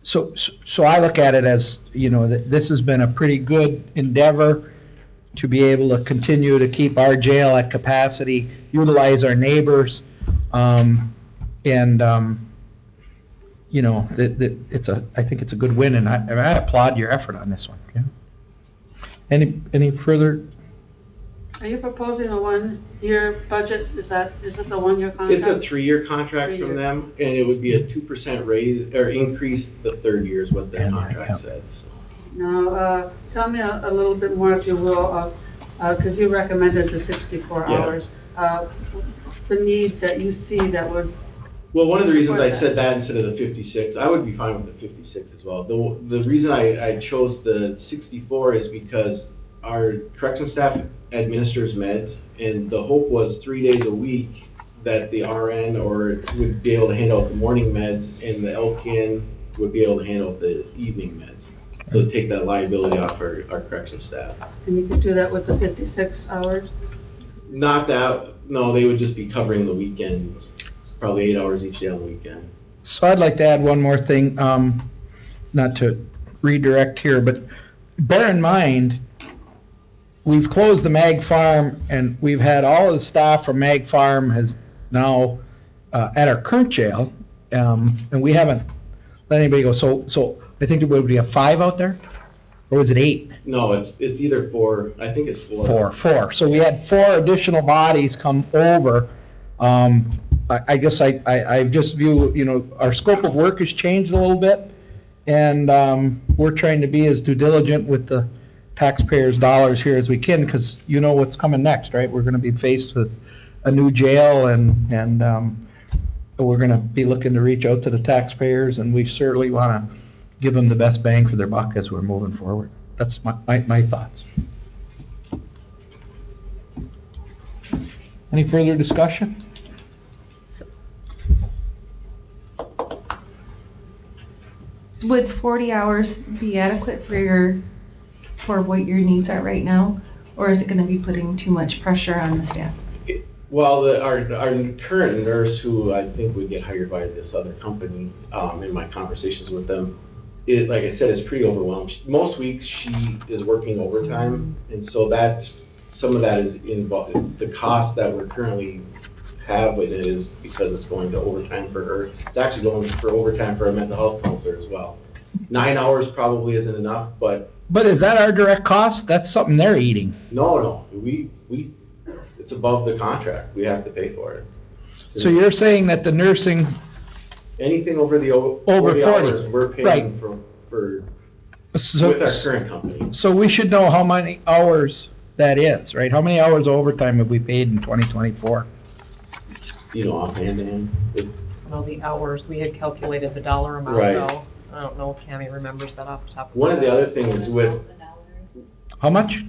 S3: So I look at it as, that this has been a pretty good endeavor to be able to continue to keep our jail at capacity, utilize our neighbors, I think it's a good win, and I applaud your effort on this one. Yeah. Any further?
S5: Are you proposing a one-year budget? Is this a one-year contract?
S11: It's a 3-year contract from
S5: 3 year.
S11: them, and it would be a 2% raise, or increase the third year is what the contract said, so.
S5: Now, tell me a little bit more, if you will, because you recommended the 64
S11: Yeah.
S5: hours. The need that you see that would.
S11: Well, one of the reasons I
S5: support
S11: said that instead of the 56, I would be fine with the 56 as well. The reason I chose the 64 is because our correction staff administers meds, and the hope was 3 days a week that the RN would be able to hand out the morning meds, and the LPN would be able to hand out the evening meds. So take that liability off our correction staff.
S5: And you could do that with the 56 hours?
S11: Not that, no, they would just be covering the weekends, probably 8 hours each day on the weekend.
S3: So I'd like to add one more thing, not to redirect here, but bear in mind, we've closed the Mag Farm, and we've had all of the staff from Mag Farm has now, at our current jail, and we haven't let anybody go. So I think there would be a 5 out there, or was it 8?
S11: No, it's either 4, I think it's 4.
S3: 4. So we had 4 additional bodies come over. I guess I just view, our scope of work has changed a little bit, and we're trying to be as due diligent with the taxpayers' dollars here as we can, because you know what's coming next, right? We're going to be faced with a new jail, and we're going to be looking to reach out to the taxpayers, and we certainly want to give them the best bang for their buck as we're moving forward. That's my thoughts. Any further discussion?
S8: Would 40 hours be adequate for what your needs are right now? Or is it gonna be putting too much pressure on the staff?
S11: Well, our current nurse, who I think would get hired by this other company, in my conversations with them, like I said, is pretty overwhelmed. Most weeks she is working overtime, and so some of that is involved. The cost that we're currently have with it is because it's going to overtime for her. It's actually going for overtime for our mental health counselor as well. 9 hours probably isn't enough, but.
S3: But is that our direct cost? That's something they're eating.
S11: No, it's above the contract. We have to pay for it.
S3: So you're saying that the nursing,
S11: anything over the
S3: over 40
S11: hours, we're paying
S3: right.
S11: for
S3: so,
S11: with our current company.
S3: So we should know how many hours that is, right? How many hours of overtime have we paid in 2024?
S11: Offhand.
S2: Well, the hours, we had calculated the dollar amount,
S11: Right.
S2: though. I don't know if Cammy remembers that off the top of her
S11: One of the
S2: head.
S11: other things with
S3: How much?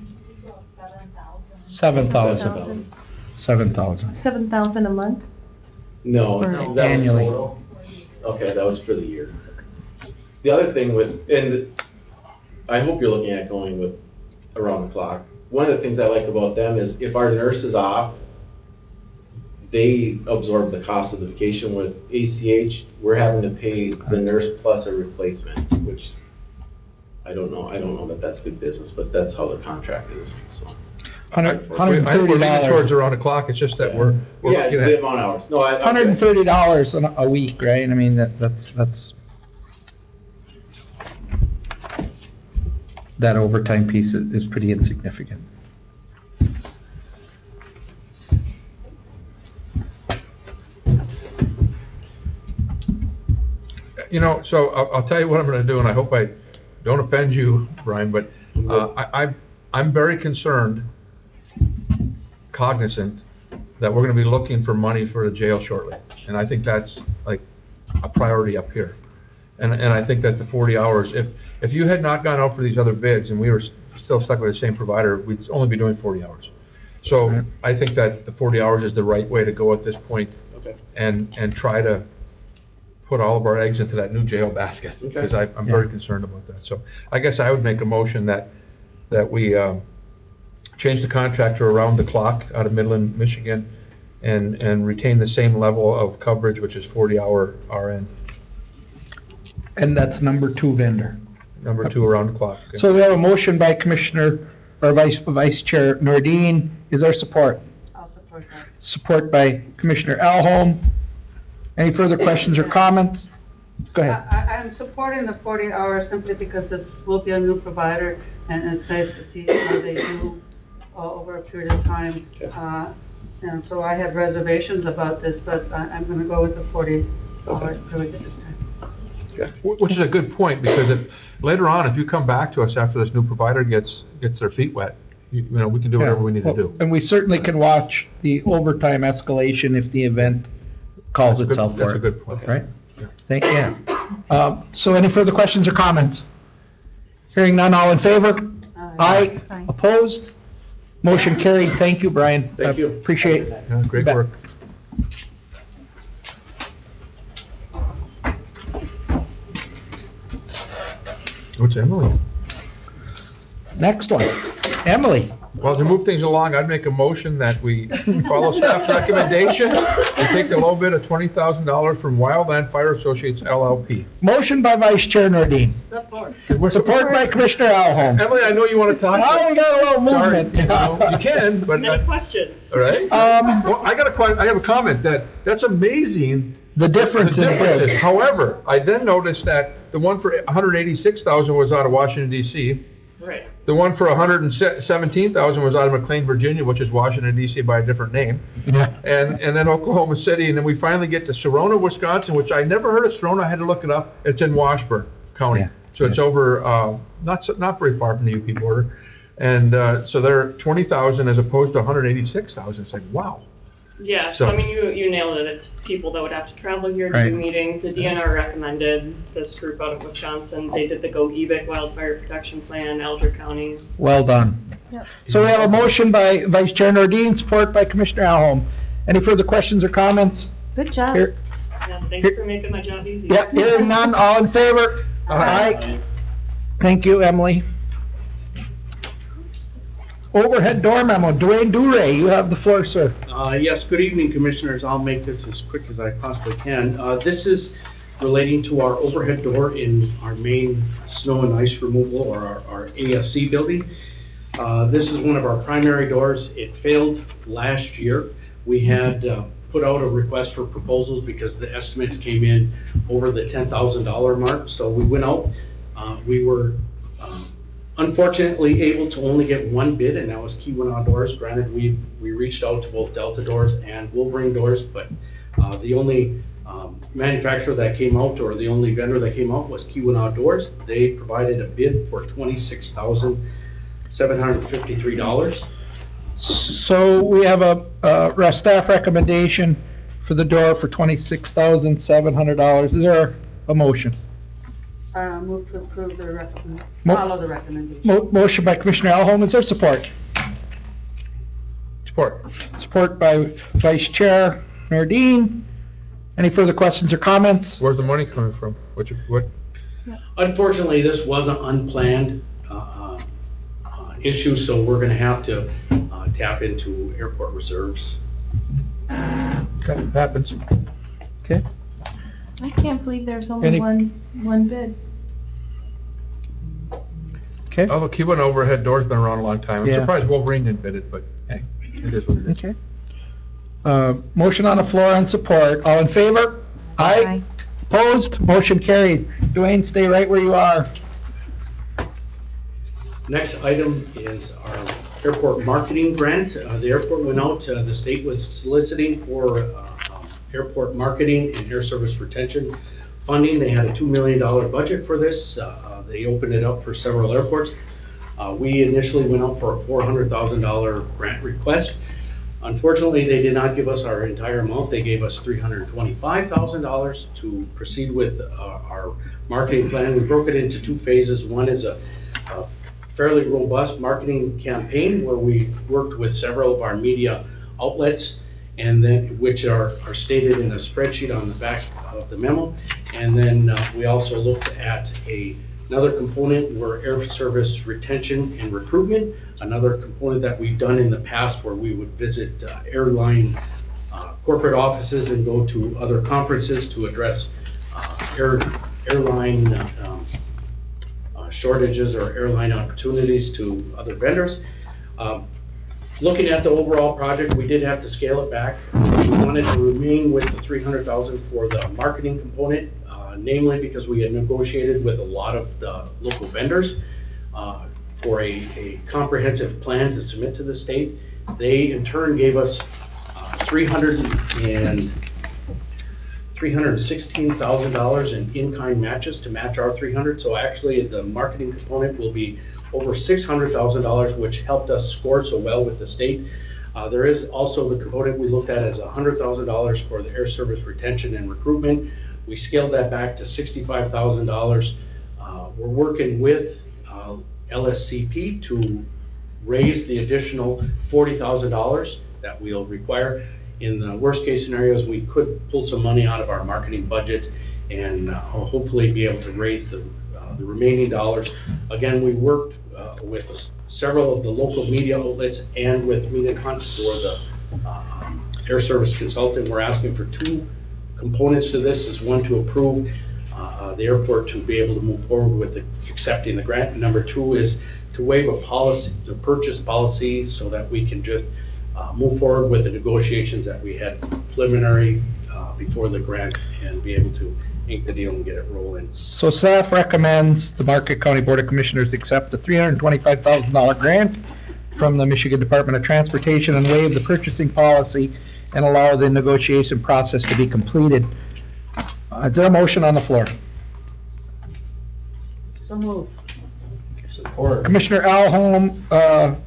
S3: 7,000.
S8: 7,000.
S3: 7,000.
S8: 7,000 a month?
S11: No,
S8: Or-
S11: that was
S3: Annually.
S11: total. Okay, that was for the year. The other thing with, and I hope you're looking at going with around the clock. One of the things I like about them is if our nurse is off, they absorb the cost of the vacation. With ACH, we're having to pay the nurse plus a replacement, which I don't know that that's good business, but that's how the contract is, so.
S1: I think we're leaning towards around the clock, it's just that we're
S11: Yeah,
S1: looking
S11: the
S1: at,
S11: amount of hours. No, I.
S3: $130 a week, right? I mean, that's that overtime piece is pretty insignificant.
S1: you know, so I'll tell you what I'm gonna do, and I hope I don't offend you, Brian, but, I'm very concerned, cognizant, that we're gonna be looking for money for the jail shortly. And I think that's like a priority up here. And I think that the 40 hours, if you had not gone out for these other bids and we were still stuck with the same provider, we'd only be doing 40 hours. So I think that the 40 hours is the right way to go at this point.
S11: Okay.
S1: And try to put all of our eggs into that new jail basket.
S11: Okay.
S1: Because I'm very concerned about that. So I guess I would make a motion that we change the contract to around the clock out of Midland, Michigan, and retain the same level of coverage, which is 40-hour RN.
S3: And that's number 2 vendor.
S1: Number 2 around the clock. Okay.
S3: So we have a motion by Commissioner, or Vice Chair Nordine. Is there support?
S5: I'll support that.
S3: Support by Commissioner Alholm. Any further questions or comments? Go ahead.
S5: I'm supporting the 40 hours simply because this will be a new provider, and it's nice to see how they do over a period of time. And so I have reservations about this, but I'm going to go with the 40 hours period this time.
S1: Which is a good point, because if, later on, if you come back to us after this new provider gets their feet wet, you know, we can do whatever we need to do.
S3: And we certainly can watch the overtime escalation if the event calls itself for it.
S1: That's a good point.
S3: Right? Thank you. So any further questions or comments? Hearing none, all in favor? Aye.
S8: Aye.
S3: Opposed? Motion carried. Thank you, Brian.
S11: Thank you.
S3: Appreciate it.
S1: Yeah, great work. What's Emily?
S3: Next one. Emily.
S1: Well, to move things along, I'd make a motion that we follow staff's recommendation and take the low bid of $20,000 from Wildland Fire Associates LLP.
S3: Motion by Vice Chair Nordine.
S5: Support.
S3: Support by Commissioner Alholm.
S1: Emily, I know you want to talk.
S3: Now we got a little
S1: Sorry,
S3: movement.
S1: you can, but.
S12: Many questions.
S1: All right. Well, I have a comment that's amazing.
S3: The difference in
S1: differences.
S3: bids.
S1: However, I then noticed that the one for $186,000 was out of Washington DC.
S12: Right.
S1: The one for $117,000 was out of McLean, Virginia, which is Washington DC by a different name.
S3: Yeah.
S1: And then Oklahoma City, and then we finally get to Serona, Wisconsin, which I never heard of Serona. I had to look it up. It's in Washburn County.
S3: Yeah.
S1: So it's over, not very far from the UP border. And so they're $20,000 as opposed to $186,000. It's like, wow.
S12: Yeah,
S1: So-
S12: so I mean, you nailed it. It's people that would have to travel here to
S3: Right.
S12: do meetings. The DNR recommended this group out of Wisconsin. They did the Gogebic Wildfire Protection Plan, Alger County.
S3: Well done.
S8: Yep.
S3: So we have a motion by Vice Chair Nordine, support by Commissioner Alholm. Any further questions or comments?
S8: Good job.
S3: Here,
S12: Yeah, thanks for making my job easy.
S3: yeah, hearing none, all in favor? Aye. Thank you, Emily. Overhead door memo, Dwayne Duray, you have the floor, sir.
S13: Yes, good evening, Commissioners. I'll make this as quick as I possibly can. This is relating to our overhead door in our main snow and ice removal, or our AFC building. This is one of our primary doors. It failed last year. We had put out a request for proposals because the estimates came in over the $10,000 mark. So we went out. We were unfortunately able to only get one bid, and that was Keweenaw Doors. Granted, we reached out to both Delta Doors and Wolverine Doors, but the only manufacturer that came out, or the only vendor that came out, was Keweenaw Doors. They provided a bid for $26,753.
S3: So we have a staff recommendation for the door for $26,700. Is there a motion?
S5: Move to approve the
S3: Mo-
S5: follow the recommendation.
S3: Motion by Commissioner Alholm, is there support?
S1: Support.
S3: Support by Vice Chair Nordine. Any further questions or comments?
S1: Where's the money coming from? What?
S13: Unfortunately, this was an unplanned issue, so we're going to have to tap into airport reserves.
S1: Okay, happens.
S3: Okay.
S8: I can't believe there's only
S3: Any-
S8: one bid.
S3: Okay.
S1: Oh, the Cuban overhead door's been around a long time. I'm
S3: Yeah.
S1: surprised Wolverine didn't bid it, but hey, it is what it is.
S3: Okay. Motion on the floor and support. All in favor?
S8: Aye.
S3: Opposed? Motion carried. Dwayne, stay right where you are.
S13: Next item is our airport marketing grant. The airport went out, the state was soliciting for airport marketing and air service retention funding. They had a $2 million budget for this. They opened it up for several airports. We initially went out for a $400,000 grant request. Unfortunately, they did not give us our entire amount. They gave us $325,000 to proceed with our marketing plan. We broke it into two phases. One is a fairly robust marketing campaign where we worked with several of our media outlets, and then which are stated in a spreadsheet on the back of the memo. And then we also looked at another component where air service retention and recruitment, another component that we've done in the past where we would visit airline corporate offices and go to other conferences to address airline shortages or airline opportunities to other vendors. Looking at the overall project, we did have to scale it back. We wanted to remain with the $300,000 for the marketing component, namely because we had negotiated with a lot of the local vendors for a comprehensive plan to submit to the state. They in turn gave us $316,000 in in-kind matches to match our 300. So actually the marketing component will be over $600,000, which helped us score so well with the state. There is also the component we looked at as $100,000 for the air service retention and recruitment. We scaled that back to $65,000. We're working with LSCP to raise the additional $40,000 that we'll require. In the worst case scenarios, we could pull some money out of our marketing budget and hopefully be able to raise the remaining dollars. Again, we worked with several of the local media outlets and with Media Hunt for the air service consultant. We're asking for two components to this. Is one, to approve the airport to be able to move forward with accepting the grant. And number two is to waive a policy, the purchase policy, so that we can just move forward with the negotiations that we had preliminary before the grant and be able to ink the deal and get it rolling.
S3: So staff recommends the Marquette County Board of Commissioners accept the $325,000 grant from the Michigan Department of Transportation and waive the purchasing policy and allow the negotiation process to be completed. Is there a motion on the floor?
S5: So moved.
S11: Support.
S3: Commissioner Alholm,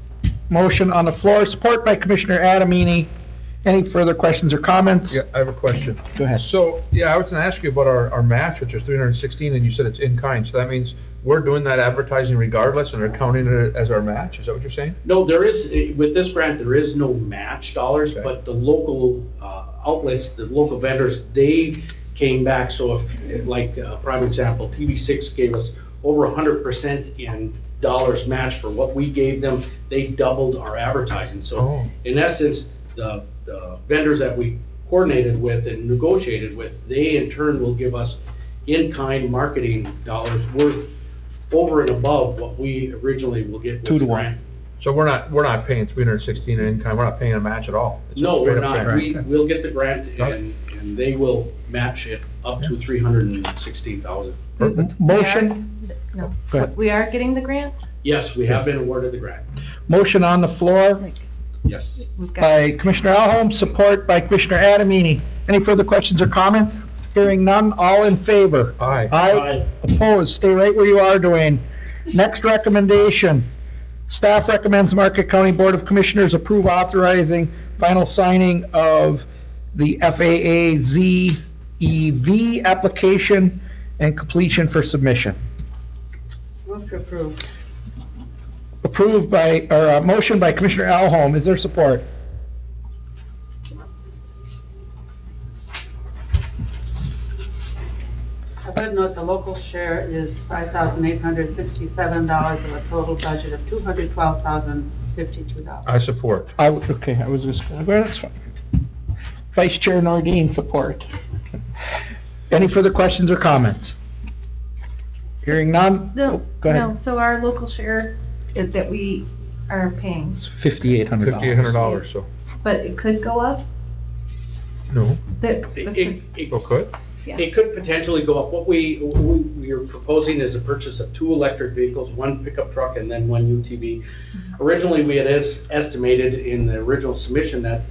S3: motion on the floor, support by Commissioner Adamini. Any further questions or comments?
S1: Yeah, I have a question.
S3: Go ahead.
S1: So, yeah, I was gonna ask you about our match, which is 316, and you said it's in kind, so that means we're doing that advertising regardless, and they're counting it as our match, is that what you're saying?
S13: No, there is, with this grant, there is no match dollars,
S1: Okay.
S13: but the local outlets, the local vendors, they came back. So if, like, prime example, TV6 gave us over 100% in dollars match for what we gave them. They doubled our advertising. So in essence, the vendors that we coordinated with and negotiated with, they in turn will give us in-kind marketing dollars worth over and above what we originally will get with
S3: 2 to
S13: the
S3: 1.
S13: grant.
S1: So we're not paying 316 in kind, we're not paying a match at all? It's
S13: No,
S1: just
S13: we're
S1: straight up
S13: not.
S1: grant.
S13: We'll get the grant
S1: Got it.
S13: and they will match it up to $316,000.
S3: Motion,
S8: No.
S3: Go ahead.
S8: We are getting the grant?
S13: Yes, we have been awarded the grant.
S3: motion on the floor
S13: Yes.
S8: We've got,
S3: by Commissioner Alholm, support by Commissioner Adamini. Any further questions or comments? Hearing none, all in favor?
S1: Aye.
S3: Aye. Opposed? Stay right where you are, Dwayne. Next recommendation. Staff recommends Marquette County Board of Commissioners approve authorizing final signing of the FAA ZEV application and completion for submission.
S5: Move to approve.
S3: Approved by, or motion by Commissioner Alholm. Is there support?
S5: local share is $5,867 of a total budget of $212,052.
S1: I support.
S3: I was just, well, that's fine. Vice Chair Nordine, support. Any further questions or comments? Hearing none?
S8: No,
S3: Oh, go ahead.
S8: no, so our local share is that we are paying,
S3: $5,800.
S1: $5,800, so,
S8: but it could go up?
S1: no,
S13: It
S1: could.
S8: Yeah.
S13: It could potentially go up. What we are proposing is a purchase of 2 electric vehicles, 1 pickup truck and then 1 UTV. Originally, we had estimated in the original submission that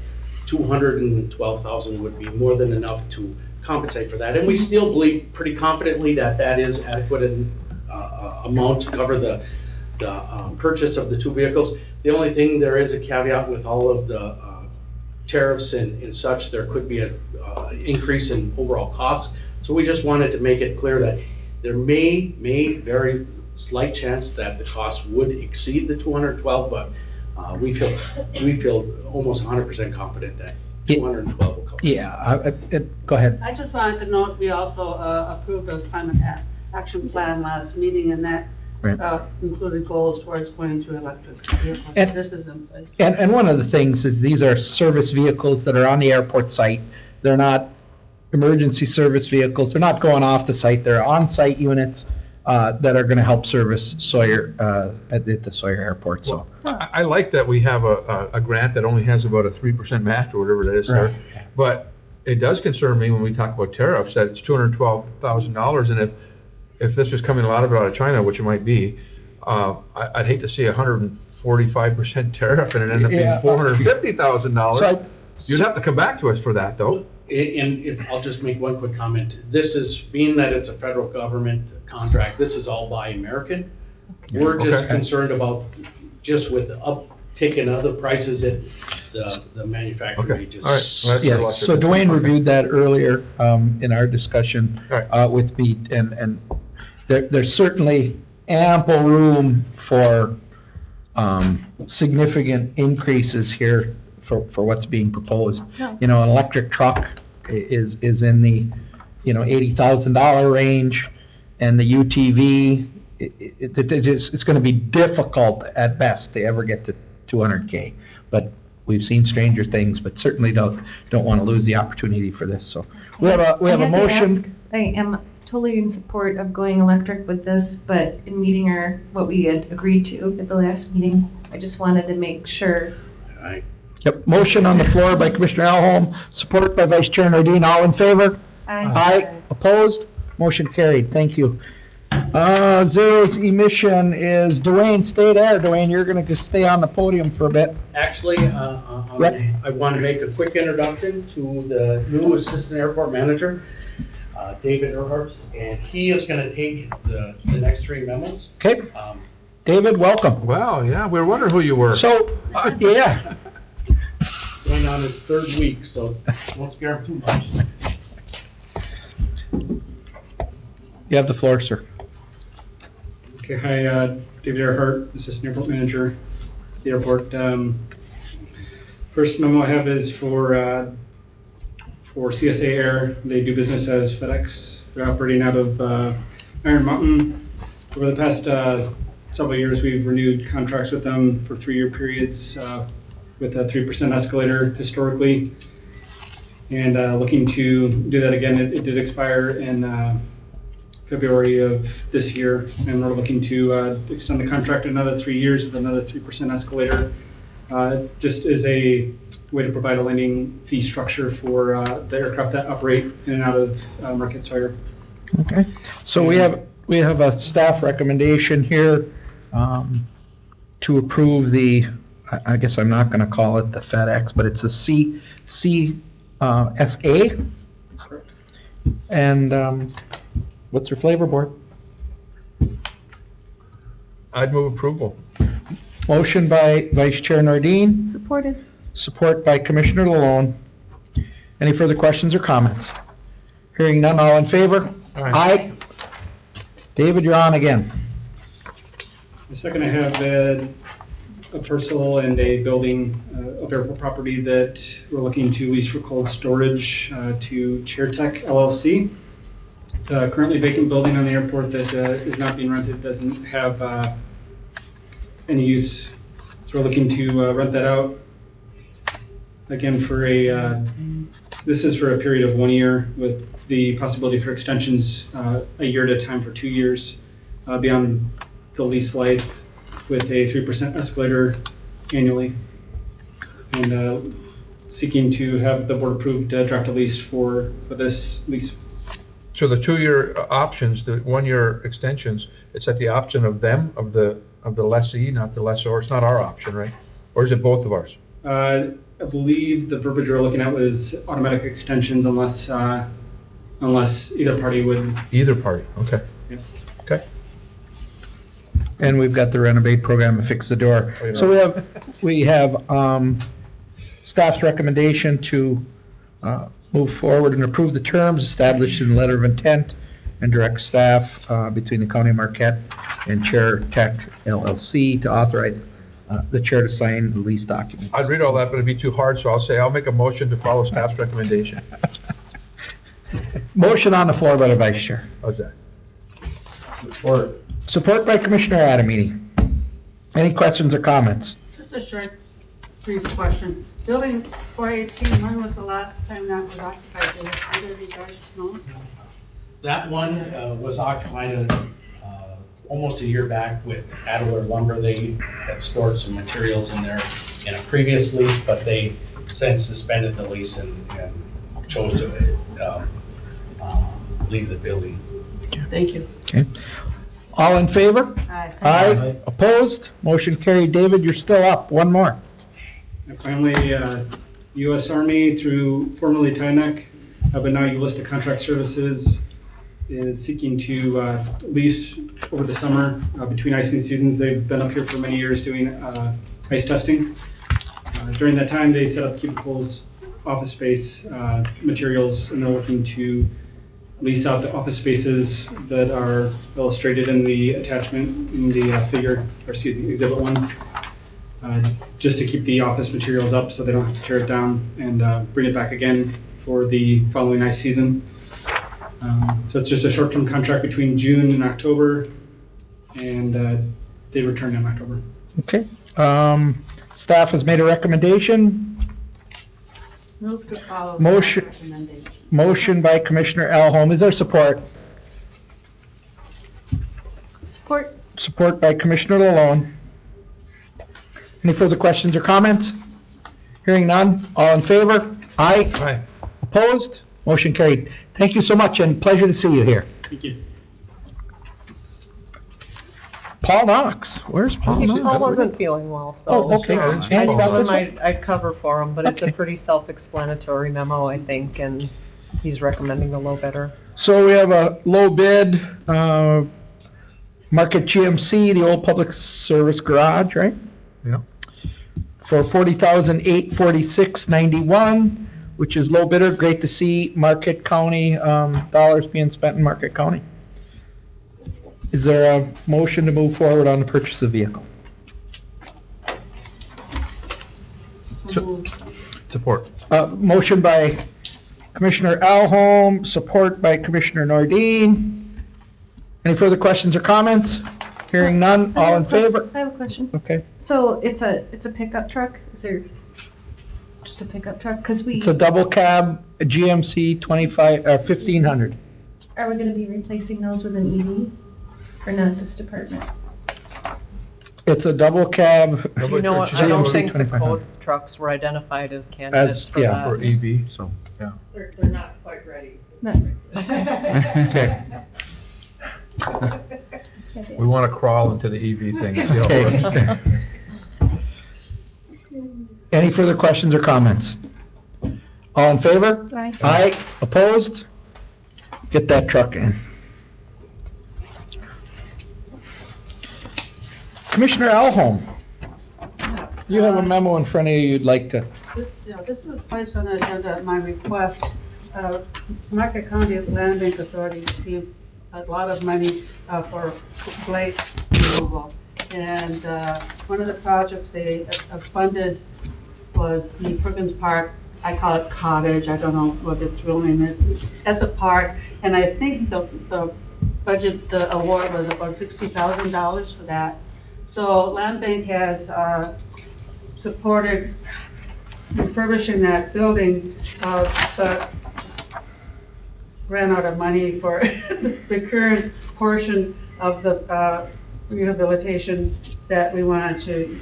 S13: $212,000 would be more than enough to compensate for that. And we still believe pretty confidently that that is adequate amount to cover the purchase of the 2 vehicles. The only thing, there is a caveat with all of the tariffs and such, there could be an increase in overall costs. So we just wanted to make it clear that there may very slight chance that the cost would exceed the 212, but we feel almost 100% confident that 212 will cover.
S3: Yeah, go ahead.
S5: I just wanted to note, we also approved a climate action plan last meeting, and that included goals towards going to electric vehicles.
S3: And-
S5: This is in place.
S3: And one of the things is these are service vehicles that are on the airport site. They're not emergency service vehicles. They're not going off the site. They're on-site units that are going to help service Sawyer at the Sawyer Airport. So
S1: I like that we have a grant that only has about a 3% match or whatever it is, sir.
S3: Right.
S1: But it does concern me when we talk about tariffs, that it's $212,000, and if this was coming a lot of it out of China, which it might be, I'd hate to see 145% tariff and it end up being
S3: Yeah.
S1: $450,000.
S3: So-
S1: You'd have to come back to us for that, though.
S13: And if, I'll just make one quick comment. This is, being that it's a federal government contract, this is all Buy American. We're just
S1: Okay.
S13: concerned about, just with the uptick in other prices that the manufacturer may
S1: Okay,
S13: just.
S1: all right. Well, that's
S3: yes,
S1: electric.
S3: so Dwayne
S1: Okay.
S3: reviewed that earlier in our discussion
S1: Right.
S3: with me, and there's certainly ample room for significant increases here for what's being proposed.
S8: No.
S3: You know, an electric truck is in the, $80,000 range, and the UTV, it's going to be difficult at best to ever get to 200K. But we've seen stranger things, but certainly don't want to lose the opportunity for this. So we have a
S8: I have to
S3: motion.
S8: ask, I am totally in support of going electric with this, but in meeting what we had agreed to at the last meeting, I just wanted to make sure.
S3: Yep, motion on the floor by Commissioner Alholm, support by Vice Chair Nordine. All in favor? Aye. Opposed? Motion carried. Thank you. Zero's emission is Dwayne. Stay there, Dwayne. You're going to just stay on the podium for a bit.
S13: Actually, I want to make a quick introduction to the new Assistant Airport Manager, David Earhart, and he is going to take the next 3 memos.
S3: Okay. David, welcome.
S1: Wow, yeah, we were wondering who you were.
S3: So, yeah.
S13: Going on his 3rd week, so don't scare him too much.
S3: You have the floor, sir.
S14: Okay, hi, David Earhart, Assistant Airport Manager at the airport. First memo I have is for CSA Air. They do business as FedEx. They're operating out of Iron Mountain. Over the past several years, we've renewed contracts with them for 3-year periods with a 3% escalator historically. And looking to do that again. It did expire in February of this year, and we're looking to extend the contract another 3 years with another 3% escalator, just as a way to provide a landing fee structure for the aircraft that operate in and out of Marquette Sawyer.
S3: Okay. So we have a staff recommendation here to approve the, I guess I'm not going to call it the FedEx, but it's a CSA.
S14: Correct.
S3: And what's your flavor, board?
S1: I'd move approval.
S3: Motion by Vice Chair Nordine,
S8: Supported.
S3: support by Commissioner Lalone. Any further questions or comments? Hearing none, all in favor?
S1: Aye.
S3: David, you're on again.
S14: The second I have a parcel and a building of airport property that we're looking to lease for cold storage to ChairTech LLC. It's a currently vacant building on the airport that is not being rented, doesn't have any use. So we're looking to rent that out. Again, this is for a period of 1 year with the possibility for extensions a year at a time for 2 years beyond the lease life with a 3% escalator annually. And seeking to have the board approved draft a lease for this lease.
S1: So the 2-year options, the 1-year extensions, it's at the option of them, of the lessee, not the lessor. It's not our option, right? Or is it both of ours?
S14: I believe the verbiage we're looking at was automatic extensions unless either party would.
S1: Either party, okay.
S14: Yeah.
S1: Okay.
S3: And we've got the renovate program to fix the door. So we have staff's recommendation to move forward and approve the terms established in the letter of intent and direct staff between the County of Marquette and Chair Tech LLC to authorize the chair to sign the lease document.
S1: I'd read all that, but it'd be too hard, so I'll make a motion to follow staff's recommendation.
S3: Motion on the floor by the vice chair.
S1: How's that?
S11: Support.
S3: Support by Commissioner Adamini. Any questions or comments?
S5: Just a short, brief question. Building 418, when was the last time that was occupied? Did either of you guys know?
S13: That one was occupied almost a year back with Adler Lumber. They had stored some materials in there in a previous lease, but they since suspended the lease and chose to leave the building.
S5: Thank you.
S3: Okay. All in favor?
S5: Aye.
S3: Aye. Opposed? Motion carried. David, you're still up. One more.
S14: And finally, U.S. Army through formerly TINEC, but now Ulysta Contract Services is seeking to lease over the summer between icing seasons. They've been up here for many years doing ice testing. During that time, they set up cubicles, office space, materials, and they're looking to lease out the office spaces that are illustrated in the attachment in the Exhibit 1, just to keep the office materials up so they don't have to tear it down and bring it back again for the following ice season. So it's just a short-term contract between June and October, and they return in October.
S3: Okay. Staff has made a recommendation.
S5: Move to follow.
S3: Motion.
S5: staff's recommendation.
S3: Motion by Commissioner Alholm. Is there support?
S8: Support.
S3: Support by Commissioner Lalonde. Any further questions or comments? Hearing none. All in favor? Aye.
S1: Aye.
S3: Opposed? Motion carried. Thank you so much and pleasure to see you here.
S14: Thank you.
S3: Paul Knox. Where's Paul Knox?
S15: Paul wasn't feeling well, so.
S3: Oh, okay.
S15: I
S3: Paul
S15: told
S3: this
S15: him
S3: way?
S15: I'd cover for him, but it's a
S3: Okay.
S15: pretty self-explanatory memo, I think, and he's recommending the low bidder.
S3: So we have a low bid, Marquette GMC, the old public service garage, right?
S1: Yeah.
S3: For $40,846.91, which is low bidder. Great to see Marquette County, dollars being spent in Marquette County. Is there a motion to move forward on the purchase of the vehicle?
S1: Support.
S3: Motion by Commissioner Alholm, support by Commissioner Nordine. Any further questions or comments? Hearing none, all in favor?
S8: I have a question.
S3: Okay.
S8: So it's a pickup truck? Is there just a pickup truck? Because
S3: It's a double cab, a GMC 1500.
S8: are we gonna be replacing those with an EV? Or not this department?
S3: It's a double cab.
S15: You know what, I don't
S3: GMC
S15: think the
S3: 2500.
S15: codes trucks were identified as candidates for
S3: yeah,
S15: that.
S1: For EV, so, yeah.
S12: They're not quite ready.
S8: No.
S3: Okay.
S1: We want to crawl into the EV thing and see how it works.
S3: Any further questions or comments? All in favor?
S8: Aye.
S3: Aye. Opposed? Get that truck in. Commissioner Alholm, you have a memo in front of you you'd like to...
S5: This was placed on the agenda at my request. Marquette County Land Bank Authority received a lot of money for blight removal. And one of the projects they funded was the Perkins Park I call it cottage, I don't know what its real name is, at the park. And I think the budget, the award was about $60,000 for that. So Land Bank has supported refurbishing that building, but ran out of money for the current portion of the rehabilitation that we wanted to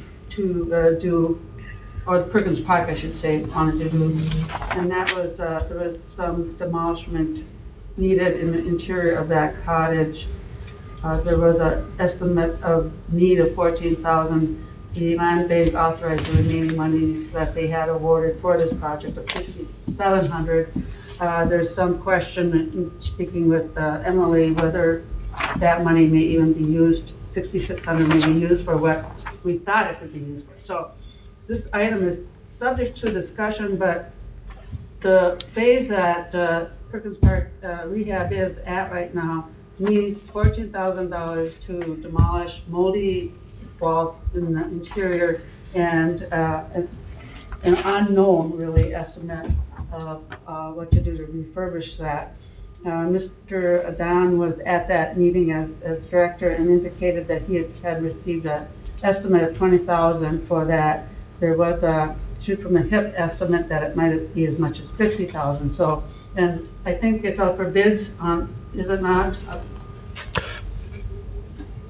S5: do, or the Perkins Park, I should say, wanted to do. And that was, there was some demolishment needed in the interior of that cottage. There was an estimate of need of $14,000. The Land Bank authorized the remaining monies that they had awarded for this project of $6,700. There's some question, in speaking with Emily, whether that money may even be used, $6,600 may be used for what we thought it could be used for. So this item is subject to discussion, but the phase that Perkins Park rehab is at right now needs $14,000 to demolish moldy walls in the interior and an unknown, really, estimate of what to do to refurbish that. Mr. Adon was at that meeting as director and indicated that he had received an estimate of $20,000 for that. There was a shoot from a hip estimate that it might be as much as $50,000. So, and I think it's out for bids on, is it not?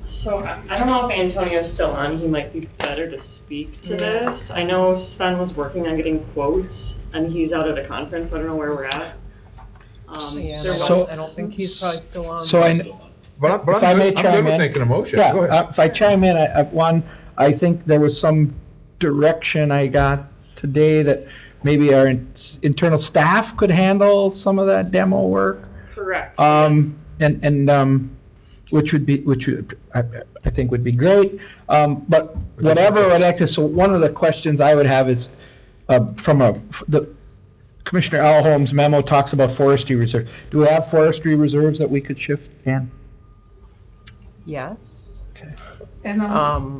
S12: So I don't know if Antonio's still on, he might be better to speak to this. I know Sven was working on getting quotes, and he's out at a conference, so I don't know where we're at.
S15: I don't think he's probably still on.
S3: So
S1: But
S3: if I may
S1: I'm
S3: chime
S1: good with
S3: in.
S1: making a motion.
S3: Yeah,
S1: Go ahead.
S3: if I chime in, I think there was some direction I got today that maybe our internal staff could handle some of that demo work.
S12: Correct.
S3: Which I think would be great. But whatever I'd like to, so one of the questions I would have is, the Commissioner Alholm's memo talks about forestry reserve. Do we have forestry reserves that we could shift, Dan?
S15: Yes.
S3: Okay.
S5: And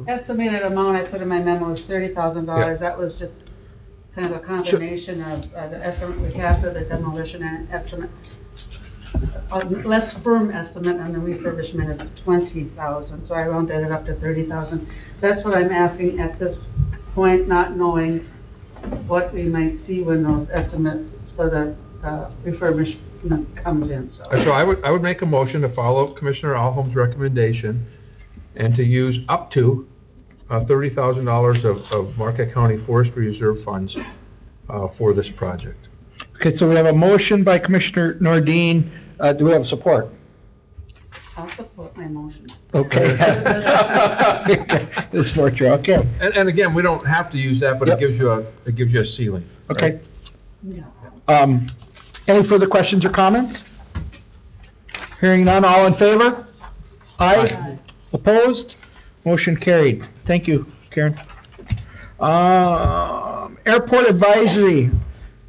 S5: estimated amount I put in my memo is $30,000.
S1: Yeah.
S5: That was just kind of a combination of the estimate we have for the demolition and estimate, a less firm estimate on the refurbishment of $20,000. So I rounded it up to $30,000. That's what I'm asking at this point, not knowing what we might see when those estimates for the refurbishment comes in. So
S1: I would make a motion to follow Commissioner Alholm's recommendation and to use up to $30,000 of Marquette County Forestry Reserve funds for this project.
S3: Okay, so we have a motion by Commissioner Nordine. Do we have support?
S5: I'll support my motion.
S3: Okay. The support you, okay.
S1: And again, we don't have to use that, but
S3: Yep.
S1: it gives you a ceiling.
S3: Okay.
S5: Yeah.
S3: Any further questions or comments? Hearing none, all in favor? Aye. Opposed? Motion carried. Thank you, Karen. Airport advisory.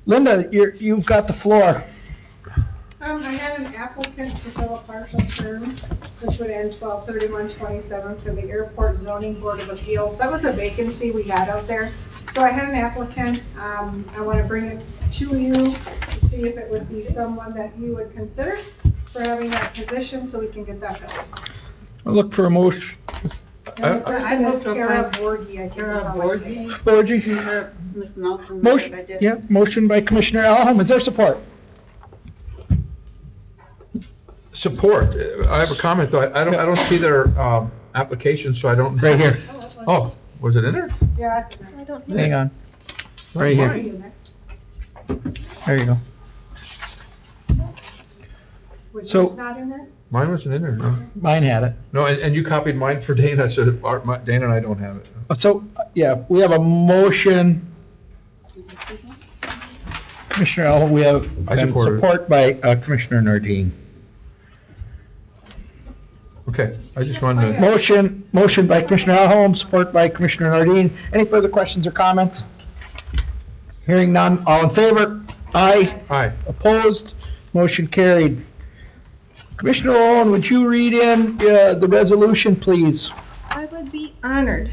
S3: Linda, you've got the floor.
S2: I had an applicant to fill a partial term, which would end 12/31/27 for the Airport Zoning Board of Appeals. That was a vacancy we had out there. So I had an applicant, I want to bring it to you to see if it would be someone that you would consider for having that position, so we can get that filled.
S3: I'll look for a motion.
S2: And the
S5: I
S2: person
S5: looked
S2: is
S5: for
S2: Kara
S5: Frank-
S2: Borgie, I think is
S5: Kara
S2: how I say it.
S3: Borgie?
S5: Ms. Nelson,
S3: Motion,
S5: I did.
S3: yeah, motion by Commissioner Alholm. Is there support?
S1: Support. I have a comment though. I don't see their application, so I don't.
S3: Right here.
S1: Oh, was it in there?
S2: Yeah, it's in there.
S3: Hang on. Right here. There you go.
S2: Was
S3: So-
S2: yours not in there?
S1: Mine wasn't in there, no.
S3: Mine had it.
S1: No, and you copied mine for Dana, so Dana and I don't have it.
S3: So, yeah, we have a motion. Commissioner Alholm, we have
S1: I
S3: and
S1: support it.
S3: support by Commissioner Nordine.
S1: Okay, I just wanted to.
S3: Motion by Commissioner Alholm, support by Commissioner Nordine. Any further questions or comments? Hearing none, all in favor? Aye.
S1: Aye.
S3: Opposed? Motion carried. Commissioner Owen, would you read in the resolution, please?
S8: I would be honored.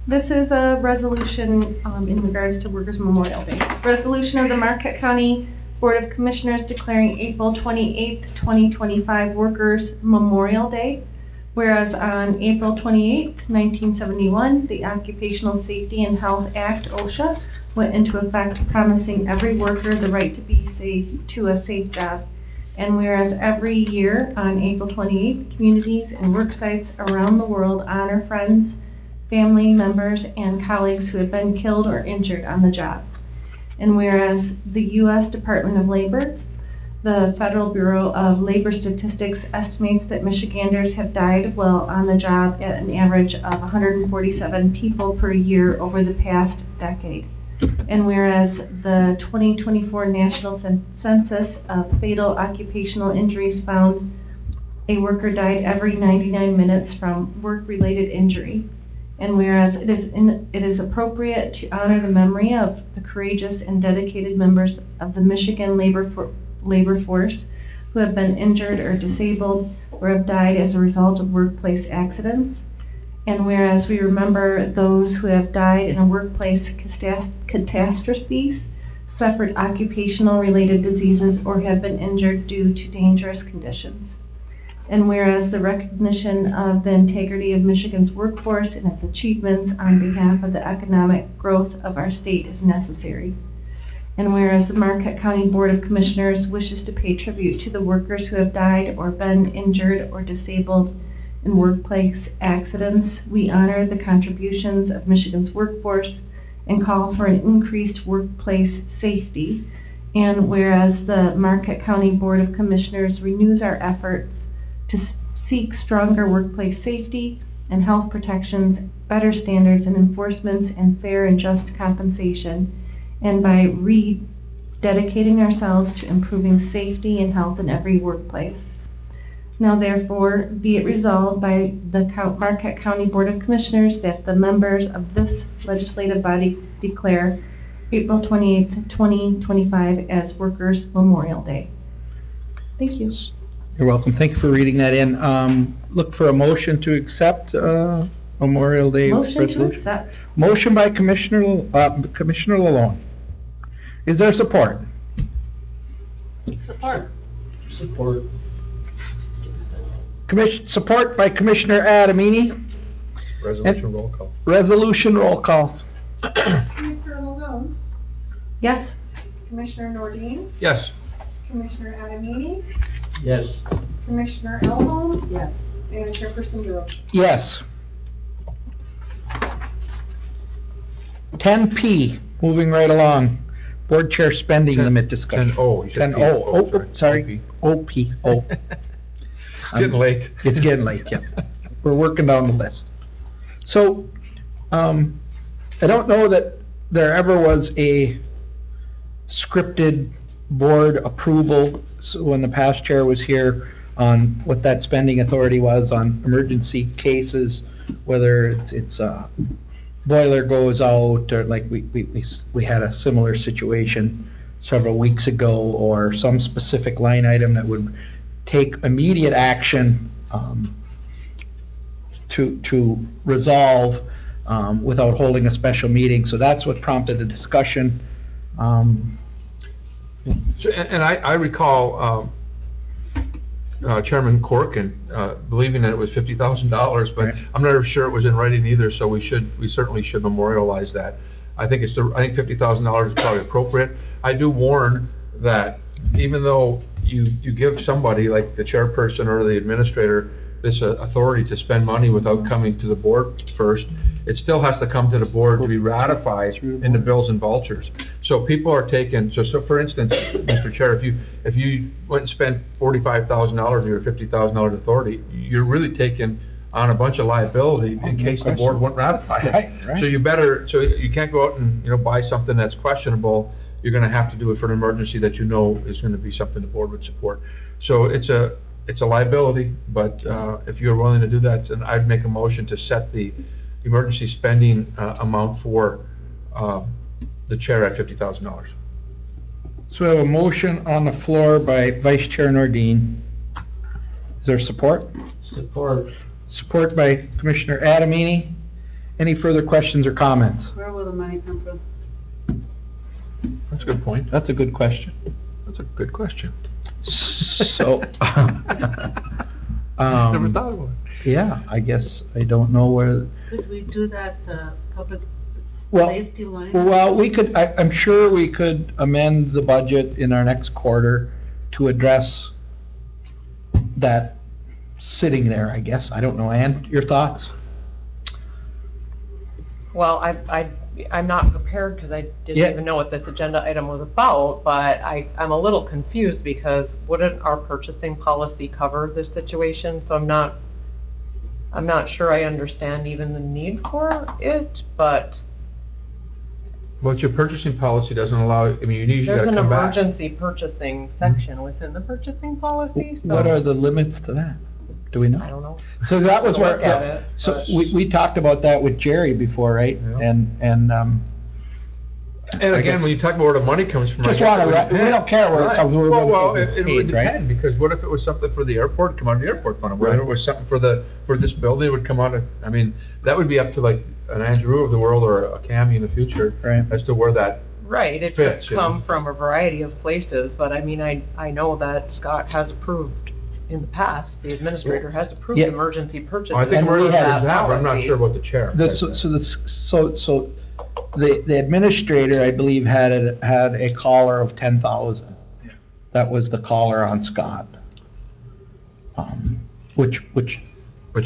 S8: This is a resolution in regards to Workers' Memorial Day. Resolution of the Marquette County Board of Commissioners declaring April 28th, 2025 Workers' Memorial Day. Whereas on April 28th, 1971, the Occupational Safety and Health Act, OSHA, went into effect promising every worker the right to be safe to a safe job. And whereas every year on April 28th, communities and work sites around the world honor friends, family members, and colleagues who have been killed or injured on the job. And whereas the U.S. Department of Labor, the Federal Bureau of Labor Statistics estimates that Michiganders have died while on the job at an average of 147 people per year over the past decade. And whereas the 2024 National Census of Fatal Occupational Injuries found a worker died every 99 minutes from work-related injury. And whereas it is appropriate to honor the memory of the courageous and dedicated members of the Michigan labor force who have been injured or disabled or have died as a result of workplace accidents. And whereas we remember those who have died in a workplace catastrophes, suffered occupational related diseases, or have been injured due to dangerous conditions. And whereas the recognition of the integrity of Michigan's workforce and its achievements on behalf of the economic growth of our state is necessary. And whereas the Marquette County Board of Commissioners wishes to pay tribute to the workers who have died or been injured or disabled in workplace accidents, we honor the contributions of Michigan's workforce and call for an increased workplace safety. And whereas the Marquette County Board of Commissioners renews our efforts to seek stronger workplace safety and health protections, better standards and enforcements, and fair and just compensation, and by rededicating ourselves to improving safety and health in every workplace. Now therefore, be it resolved by the Marquette County Board of Commissioners that the members of this legislative body declare April 28th, 2025 as Workers' Memorial Day. Thank you.
S3: You're welcome. Thank you for reading that in. Look for a motion to accept Memorial Day
S8: Motion
S3: resolution.
S8: to accept.
S3: Motion by Commissioner Lalonde. Is there support?
S5: Support.
S13: Support.
S3: Support by Commissioner Adamini.
S1: Resolution roll call.
S3: Resolution roll call.
S2: Commissioner Lalonde,
S8: Yes.
S2: Commissioner Nordine,
S1: Yes.
S2: Commissioner Adamini,
S13: Yes.
S2: Commissioner Elholm,
S5: Yes.
S2: and Chairperson DeRoche.
S3: Yes. 10P, moving right along. Board Chair spending limit discussion.
S1: 10O. you said
S3: 10O.
S1: P.
S3: Oh, sorry. OP. Oh.
S1: It's getting late.
S3: It's getting late, yeah. We're working down the list. So, I don't know that there ever was a scripted board approval, so when the past chair was here, on what that spending authority was on emergency cases, whether it's a boiler goes out, or like we had a similar situation several weeks ago, or some specific line item that would take immediate action to resolve without holding a special meeting. So that's what prompted the discussion.
S1: I recall Chairman Corkin believing that it was $50,000, but I'm not sure it was in writing either. So we certainly should memorialize that. I think I think $50,000 is probably appropriate. I do warn that even though you give somebody like the chairperson or the administrator this authority to spend money without coming to the board first, it still has to come to the board to be ratified in the bills and vouchers. So people are taking, so for instance, Mr. Chair, if you went and spent $45,000 of your $50,000 authority, you're really taking on a bunch of liability in case the board won't ratify it.
S3: Right.
S1: So you can't go out and buy something that's questionable. You're going to have to do it for an emergency that you know is going to be something the board would support. So it's a liability, but if you're willing to do that, then I'd make a motion to set the emergency spending amount for the chair at $50,000.
S3: So we have a motion on the floor by Vice Chair Nordine. Is there support?
S13: Support.
S3: Support by Commissioner Adamini. Any further questions or comments?
S5: Where will the money come from?
S1: That's a good point.
S3: That's a good question.
S1: That's a good question.
S3: So,
S1: Never thought about it.
S3: yeah, I guess I don't know where,
S5: Could we do that, public
S3: well,
S5: safety line?
S3: well, we could, I'm sure we could amend the budget in our next quarter to address that sitting there, I guess. I don't know. Ann, your thoughts?
S15: Well, I'm not prepared because I didn't
S3: Yeah.
S15: even know what this agenda item was about, but I'm a little confused because wouldn't our purchasing policy cover this situation? So I'm not sure I understand even the need for it, but
S1: But your purchasing policy doesn't allow, I mean, you usually
S15: there's
S1: gotta
S15: an
S1: come back.
S15: emergency purchasing section within the purchasing policy, so.
S3: What are the limits to that? Do we know?
S15: I don't know.
S3: So that was
S15: We'll
S3: where,
S15: look at it,
S3: so
S15: but-
S3: we talked about that with Jerry before, right?
S1: Yeah.
S3: And,
S1: And again, when you talk about where the money comes from.
S3: Just
S1: I guess
S3: wanna
S1: it would
S3: re- we
S1: depend.
S3: don't care where it
S1: Right.
S3: comes, we're
S1: Well,
S3: gonna
S1: it would
S3: paid, right?
S1: depend, because what if it was something for the airport, come out of the airport fund? Whether
S3: Right.
S1: it was something for this building, it would come out of, I mean, that would be up to like an Andrew of the world or a Cammy in the future.
S3: Right.
S1: As to where that,
S15: Right, it could
S1: fits, you know.
S15: come from a variety of places, but I mean, I know that Scott has approved in the past, the administrator has approved
S3: Yeah.
S15: emergency purchases.
S1: I think
S3: And
S1: we're
S3: we
S1: looking
S3: had
S1: at that, but I'm not
S15: policy.
S1: sure about the chair.
S3: So the administrator, I believe, had a collar of 10,000. That was the collar on Scott. Which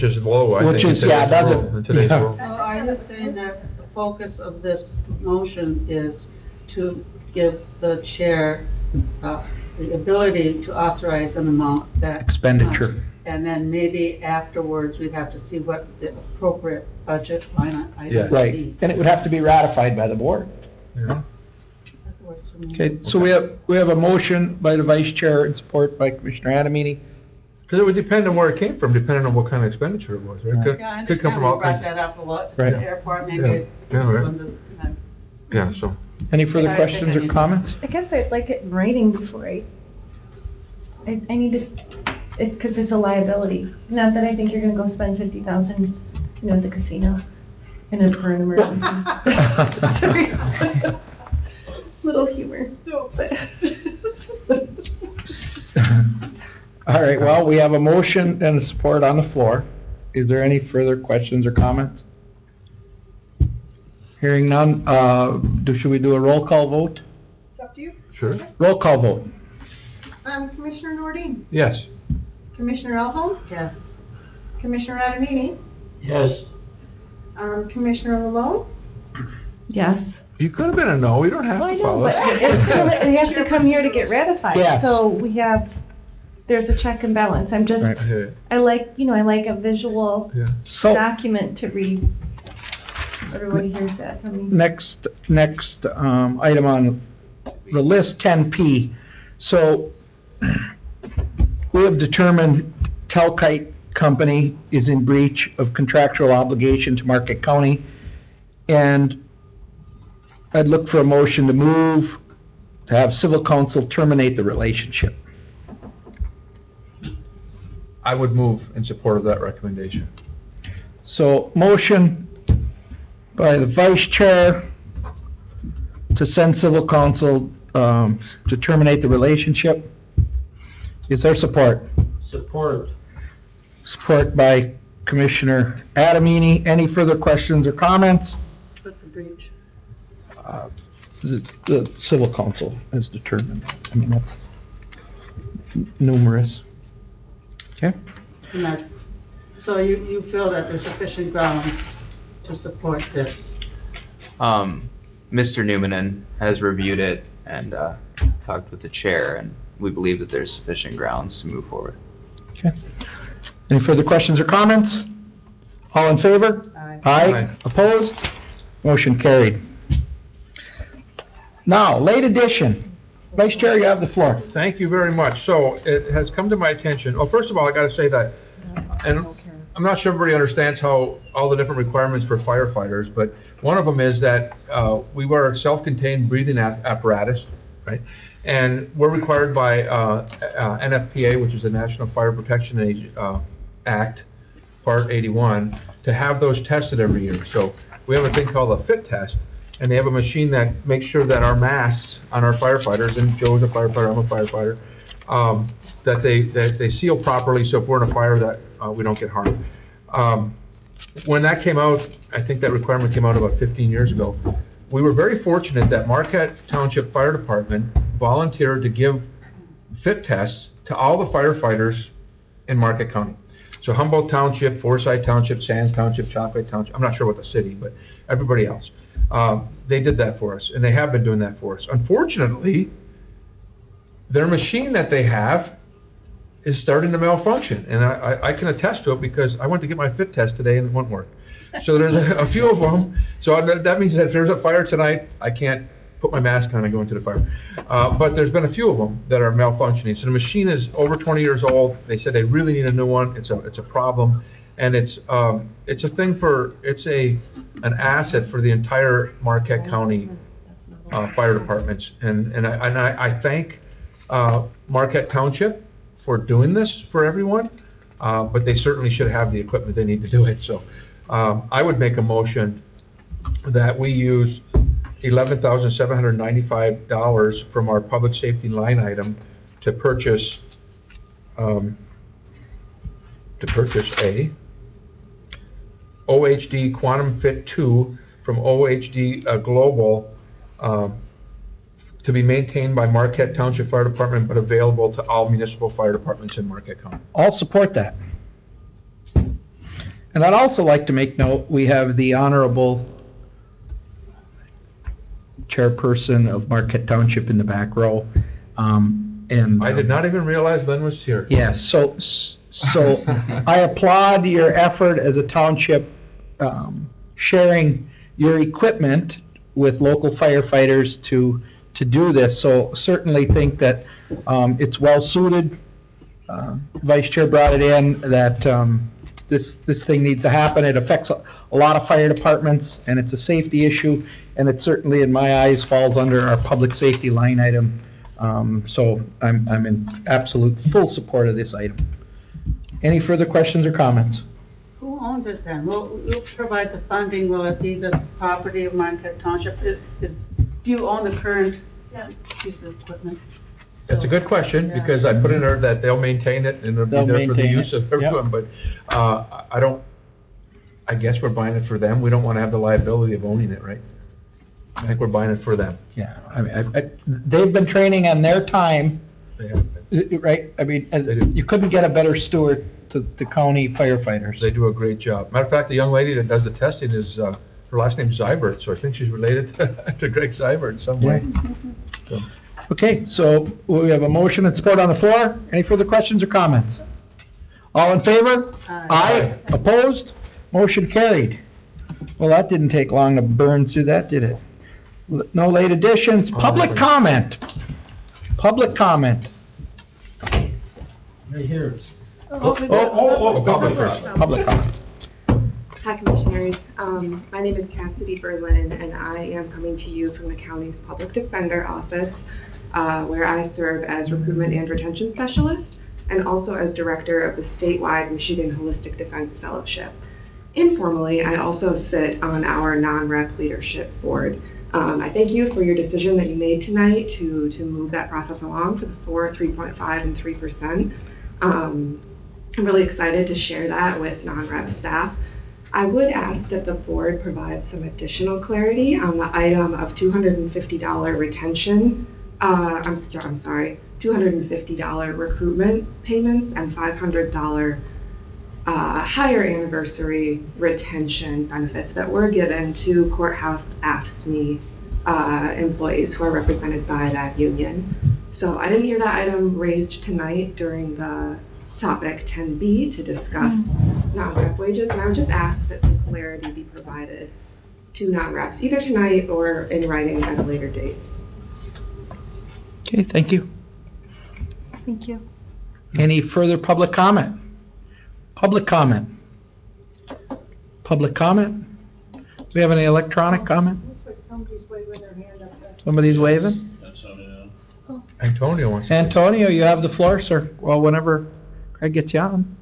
S1: is low, I think.
S3: Which
S1: in
S3: is, yeah,
S1: today's
S3: doesn't-
S1: world, in today's
S3: yeah.
S1: world.
S5: So are you saying that the focus of this motion is to give the chair the ability to authorize an amount that...
S3: Expenditure.
S5: And then maybe afterwards, we'd have to see what the appropriate budget line item
S1: Yes.
S5: would
S3: Right,
S5: be.
S3: and it would have to be ratified by the board.
S1: Yeah.
S5: That works for me.
S3: Okay, so we have a motion by the vice chair and support by Commissioner Adamini.
S1: Because it would depend on where it came from, depending on what kind of expenditure it was, right?
S3: Right.
S5: Yeah, I
S1: Could come
S5: understand
S1: from
S5: we
S1: all
S5: brought
S1: kinds.
S5: that up a lot,
S3: Right.
S5: the airport, maybe
S1: Yeah.
S5: it
S1: Yeah,
S5: was
S1: right.
S5: one that,
S1: Yeah, so.
S3: Any further
S5: I
S3: questions
S5: think I
S3: or
S5: need-
S3: comments?
S8: I guess I'd like it in writing before I need to, because it's a liability. Not that I think you're gonna go spend 50,000, at the casino for an emergency. Sorry. Little humor.
S3: All right, well, we have a motion and a support on the floor. Is there any further questions or comments? Hearing none, should we do a roll call vote?
S2: It's up to you.
S1: Sure.
S3: Roll call vote.
S2: Commissioner Nordine,
S1: Yes.
S2: Commissioner Elholm,
S5: yes.
S2: Commissioner Adamini,
S4: Yes.
S2: Commissioner LaLonde,
S8: Yes.
S1: You could have been a no, you don't have
S8: Well, I
S1: to
S8: know,
S1: follow
S8: but
S1: us.
S8: it has to come here to get ratified.
S3: Yes.
S8: So there's a check and balance. I'm just,
S3: Right.
S1: Yeah,
S8: I like a visual
S1: yeah.
S3: So,
S8: document to read. Everybody hears that from me.
S3: next item on the list, 10P. So, we have determined Telkite Company is in breach of contractual obligation to Marquette County, and I'd look for a motion to move to have civil counsel terminate the relationship.
S1: I would move in support of that recommendation.
S3: So, motion by the vice chair to send civil counsel to terminate the relationship. Is there support?
S4: Support.
S3: Support by Commissioner Adamini. Any further questions or comments?
S5: What's the breach?
S3: The civil counsel has determined. I mean, that's numerous. Okay?
S5: And that's, so you feel that there's sufficient grounds to support this?
S16: Mr. Newmanen has reviewed it and talked with the chair, and we believe that there's sufficient grounds to move forward.
S3: Okay. Any further questions or comments? All in favor?
S5: Aye.
S3: Aye. Opposed? Motion carried. Now, late addition. Vice Chair, you have the floor.
S1: Thank you very much. So it has come to my attention, well, first of all, I gotta say that, and I'm not sure everybody understands how, all the different requirements for firefighters, but one of them is that we wear self-contained breathing apparatus, right? And we're required by NFPA, which is the National Fire Protection Act, Part 81, to have those tested every year. So we have a thing called a fit test, and they have a machine that makes sure that our masks on our firefighters, and Joe's a firefighter, I'm a firefighter, that they seal properly, so if we're in a fire, that we don't get harmed. When that came out, I think that requirement came out about 15 years ago. We were very fortunate that Marquette Township Fire Department volunteered to give fit tests to all the firefighters in Marquette County. So Humboldt Township, Forsyth Township, Sands Township, Chocolate Township, I'm not sure what the city, but everybody else. They did that for us, and they have been doing that for us. Unfortunately, their machine that they have is starting to malfunction, and I can attest to it because I went to get my fit test today and it wouldn't work. So there's a few of them. So that means that if there's a fire tonight, I can't put my mask on and go into the fire. But there's been a few of them that are malfunctioning. So the machine is over 20 years old. They said they really need a new one. It's a problem, and it's an asset for the entire Marquette County fire departments. And I thank Marquette Township for doing this for everyone, but they certainly should have the equipment they need to do it. So I would make a motion that we use $11,795 from our public safety line item to purchase a OHD Quantum Fit 2 from OHD Global, to be maintained by Marquette Township Fire Department, but available to all municipal fire departments in Marquette County.
S3: I'll support that. And I'd also like to make note, we have the Honorable Chairperson of Marquette Township in the back row. And
S1: I did not even realize Lynn was here.
S3: Yes, so I applaud your effort as a township, sharing your equipment with local firefighters to do this. So certainly think that it's well suited. Vice Chair brought it in that this thing needs to happen. It affects a lot of fire departments, and it's a safety issue, and it certainly, in my eyes, falls under our public safety line item. So I'm in absolute full support of this item. Any further questions or comments?
S5: Who owns it then? We'll provide the funding. Will it be the property of Marquette Township? Do you own the current piece of equipment?
S1: That's a good question, because I put in there that they'll maintain it and it'll be there for the use of everyone, but I guess we're buying it for them. We don't want to have the liability of owning it, right? I think we're buying it for them.
S3: Yeah, I mean, they've been training on their time, right? I mean, you couldn't get a better steward to county firefighters.
S1: They do a great job. Matter of fact, the young lady that does the testing is, her last name is Zybert, so I think she's related to Greg Zybert in some way. So.
S3: Okay, so we have a motion and support on the floor. Any further questions or comments? All in favor? Aye. Opposed? Motion carried. Well, that didn't take long to burn through that, did it? No late additions. Public comment. Public comment.
S17: Right here.
S3: Public first. Public comment.
S18: Hi, Commissioners. My name is Cassidy Berlin, and I am coming to you from the county's Public Defender Office, where I serve as Recruitment and Retention Specialist, and also as Director of the statewide Michigan Holistic Defense Fellowship. Informally, I also sit on our non-rep leadership board. I thank you for your decision that you made tonight to move that process along for the 4, 3.5, and 3%. I'm really excited to share that with non-rep staff. I would ask that the board provide some additional clarity on the item of $250 retention, $250 recruitment payments and $500 higher anniversary retention benefits that were given to courthouse AFSCME employees who are represented by that union. So I didn't hear that item raised tonight during the topic 10B to discuss non-rep wages, and I would just ask that some clarity be provided to non-reps, either tonight or in writing at a later date.
S3: Okay, thank you.
S8: Thank you.
S3: Any further public comment? Public comment? Public comment? Do we have any electronic comment?
S2: Looks like somebody's waving their hand up there.
S3: Somebody's waving?
S1: Antonio wants to.
S3: Antonio, you have the floor, sir. Well, whenever Craig gets you on.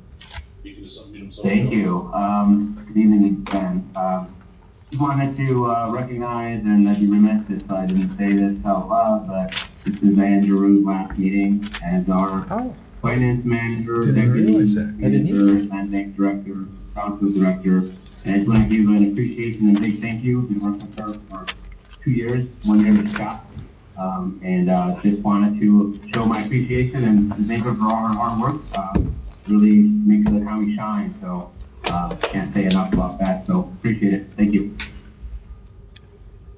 S17: You can just unmute
S7: Thank you. Good evening again. Just wanted to recognize, and I'd be remiss if I didn't say this out loud, but this is Andrew's last meeting as our finance manager, deputy manager, finance director, council director. And I just want to give an appreciation and big thank you. Been working with her for 2 years, 1 year with Scott. And just wanted to show my appreciation and thank her for all her hard work. Really makes the county shine, so can't say enough about that, so appreciate it. Thank you.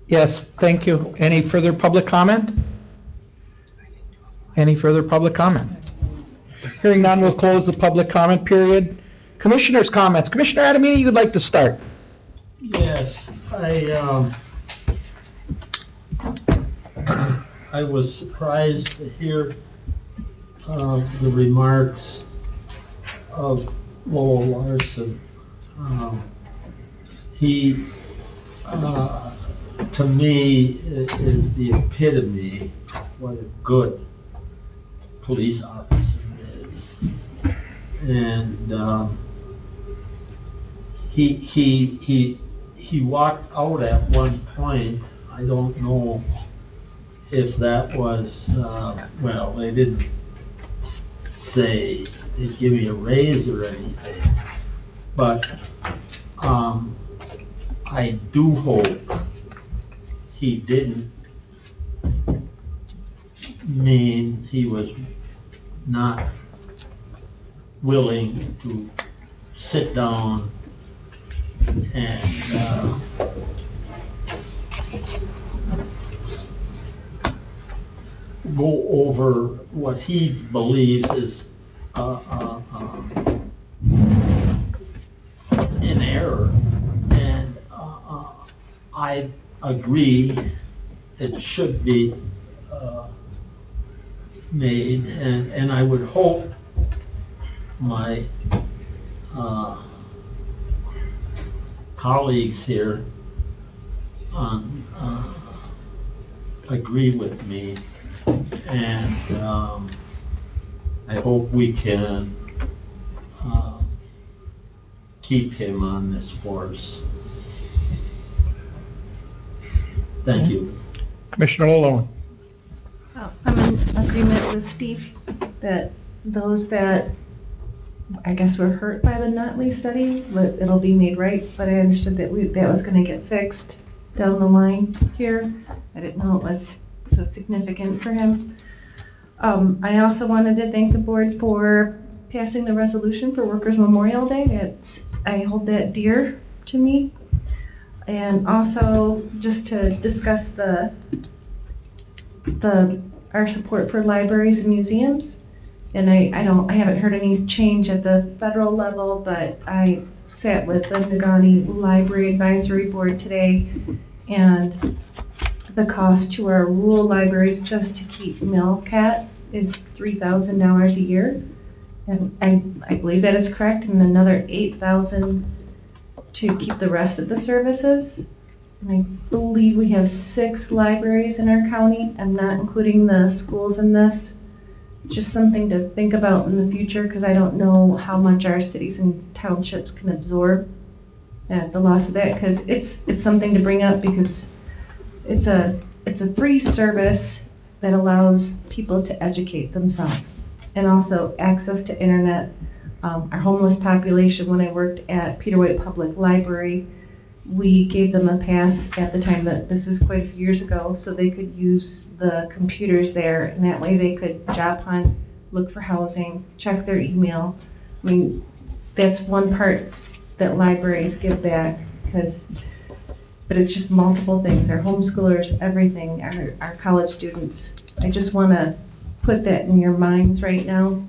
S3: Yes, thank you. Any further public comment? Any further public comment? Hearing none, we'll close the public comment period. Commissioners' comments. Commissioner Adamini, you'd like to start?
S17: Yes, I was surprised to hear the remarks of Lowell Larson. He, to me, is the epitome of what a good police officer is. And he walked out at one point. I don't know if that was, well, they didn't say they'd give me a raise or anything, but I do hope he didn't mean he was not willing to sit down and go over what he believes is in error, and I agree it should be made, and I would hope my colleagues here agree with me, and I hope we can keep him on this force. Thank you.
S3: Commissioner Malone.
S8: I'm in agreement with Steve that those that I guess were hurt by the Notley study, it'll be made right, but I understood that that was going to get fixed down the line here. I didn't know it was so significant for him. I also wanted to thank the board for passing the resolution for Workers' Memorial Day. I hold that dear to me. And also just to discuss our support for libraries and museums. And I haven't heard any change at the federal level, but I sat with the Negaunee Library Advisory Board today, and the cost to our rural libraries just to keep Marquette is $3,000 a year. And I believe that is correct, and another $8,000 to keep the rest of the services. And I believe we have 6 libraries in our county. I'm not including the schools in this. It's just something to think about in the future, because I don't know how much our cities and townships can absorb the loss of that, because it's something to bring up, because it's a free service that allows people to educate themselves, and also access to internet. Our homeless population, when I worked at Peter White Public Library, we gave them a pass at the time, that this is quite a few years ago, so they could use the computers there, and that way they could job hunt, look for housing, check their email. I mean, that's one part that libraries give back, but it's just multiple things. Our homeschoolers, everything, our college students. I just want to put that in your minds right now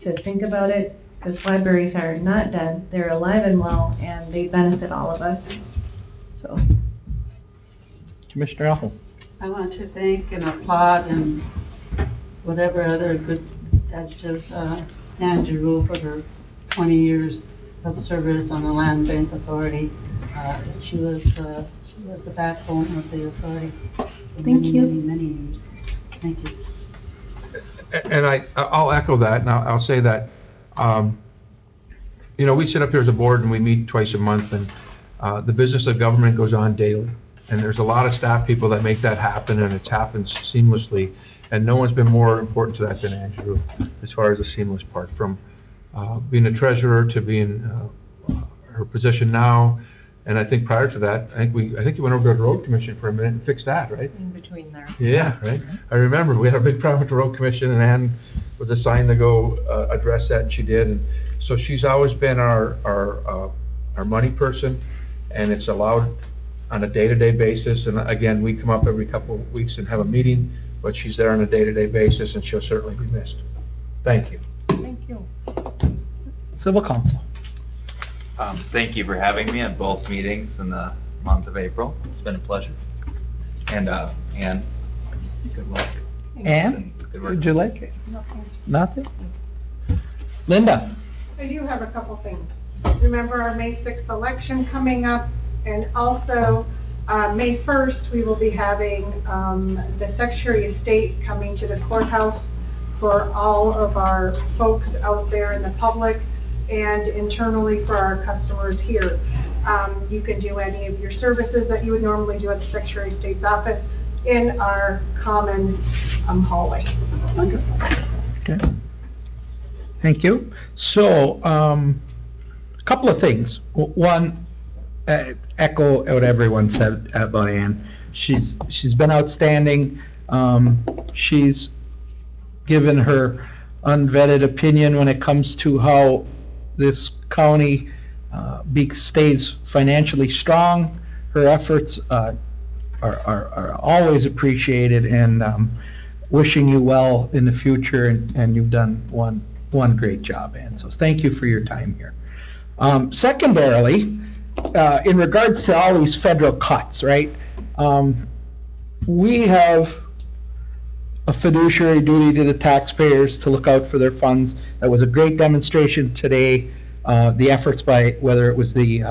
S8: to think about it, because libraries are not dead. They're alive and well, and they benefit all of us. So,
S3: Commissioner Ethel.
S5: I want to thank and applaud and whatever other good adjectives Andrew for her 20 years of service on the Land Bank Authority. She was the backbone of the authority for many years. Thank you.
S1: And I'll echo that, and I'll say that you know, we sit up here as a board and we meet twice a month, and the business of government goes on daily. And there's a lot of staff people that make that happen, and it happens seamlessly. And no one's been more important to that than Andrew, as far as the seamless part, from being a treasurer to being her position now. And I think prior to that, I think you went over to the road commission for a minute and fixed that, right?
S15: In between there.
S1: Yeah, right. I remember we had a big problem with the road commission, and Ann was assigned to go address that, and she did. And so she's always been our money person, and it's allowed on a day-to-day basis. And again, we come up every couple of weeks and have a meeting, but she's there on a day-to-day basis, and she'll certainly be missed. Thank you.
S15: Thank you.
S3: Civil counsel.
S16: Thank you for having me at both meetings in the month of April. It's been a pleasure. And Ann, good luck.
S3: Ann,
S16: Good work.
S3: would you like it? Nothing? Linda?
S2: I do have a couple things. Remember our May 6th election coming up, and also May 1st, we will be having the Secretary of State coming to the courthouse for all of our folks out there in the public and internally for our customers here. You can do any of your services that you would normally do at the Secretary of State's office in our common hallway.
S3: Okay. Thank you. So, a couple of things. One, echo what everyone said about Ann. She's been outstanding. She's given her unvetted opinion when it comes to how this county stays financially strong. Her efforts are always appreciated, and wishing you well in the future, and you've done one great job, Ann. So thank you for your time here. Secondarily, in regards to all these federal cuts, right? We have a fiduciary duty to the taxpayers to look out for their funds. That was a great demonstration today. The efforts by, whether it was the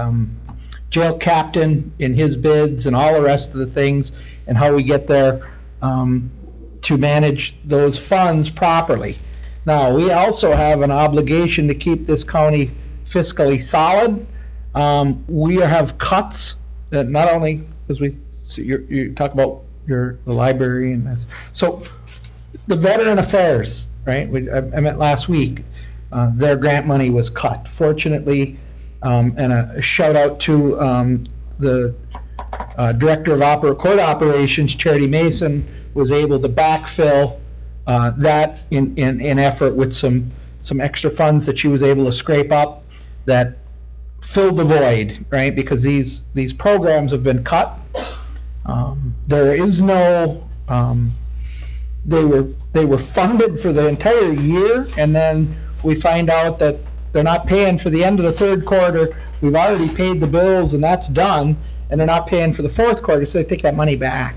S3: jail captain in his bids and all the rest of the things, and how we get there to manage those funds properly. Now, we also have an obligation to keep this county fiscally solid. We have cuts that not only, because you talk about the library and this. So the Veteran Affairs, right? I met last week. Their grant money was cut. Fortunately, and a shout out to the Director of Court Operations, Charity Mason, was able to backfill that in effort with some extra funds that she was able to scrape up that filled the void, right? Because these programs have been cut. There is no, they were funded for the entire year, and then we find out that they're not paying for the end of the third quarter. We've already paid the bills, and that's done, and they're not paying for the fourth quarter, so they take that money back.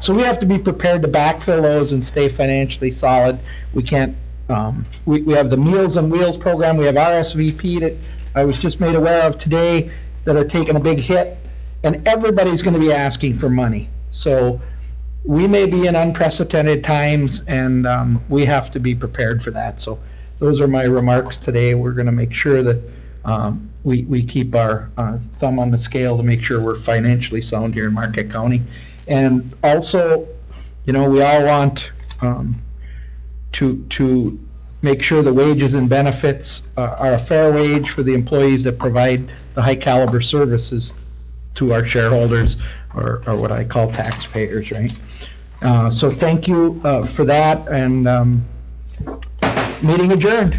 S3: So we have to be prepared to backfill those and stay financially solid. We can't, we have the Meals on Wheels program, we have RSVP that I was just made aware of today that are taking a big hit, and everybody's going to be asking for money. So we may be in unprecedented times, and we have to be prepared for that. So those are my remarks today. We're going to make sure that we keep our thumb on the scale to make sure we're financially sound here in Marquette County. And also, you know, we all want to make sure the wages and benefits are a fair wage for the employees that provide the high caliber services to our shareholders, or what I call taxpayers, right? So thank you for that, and meeting adjourned.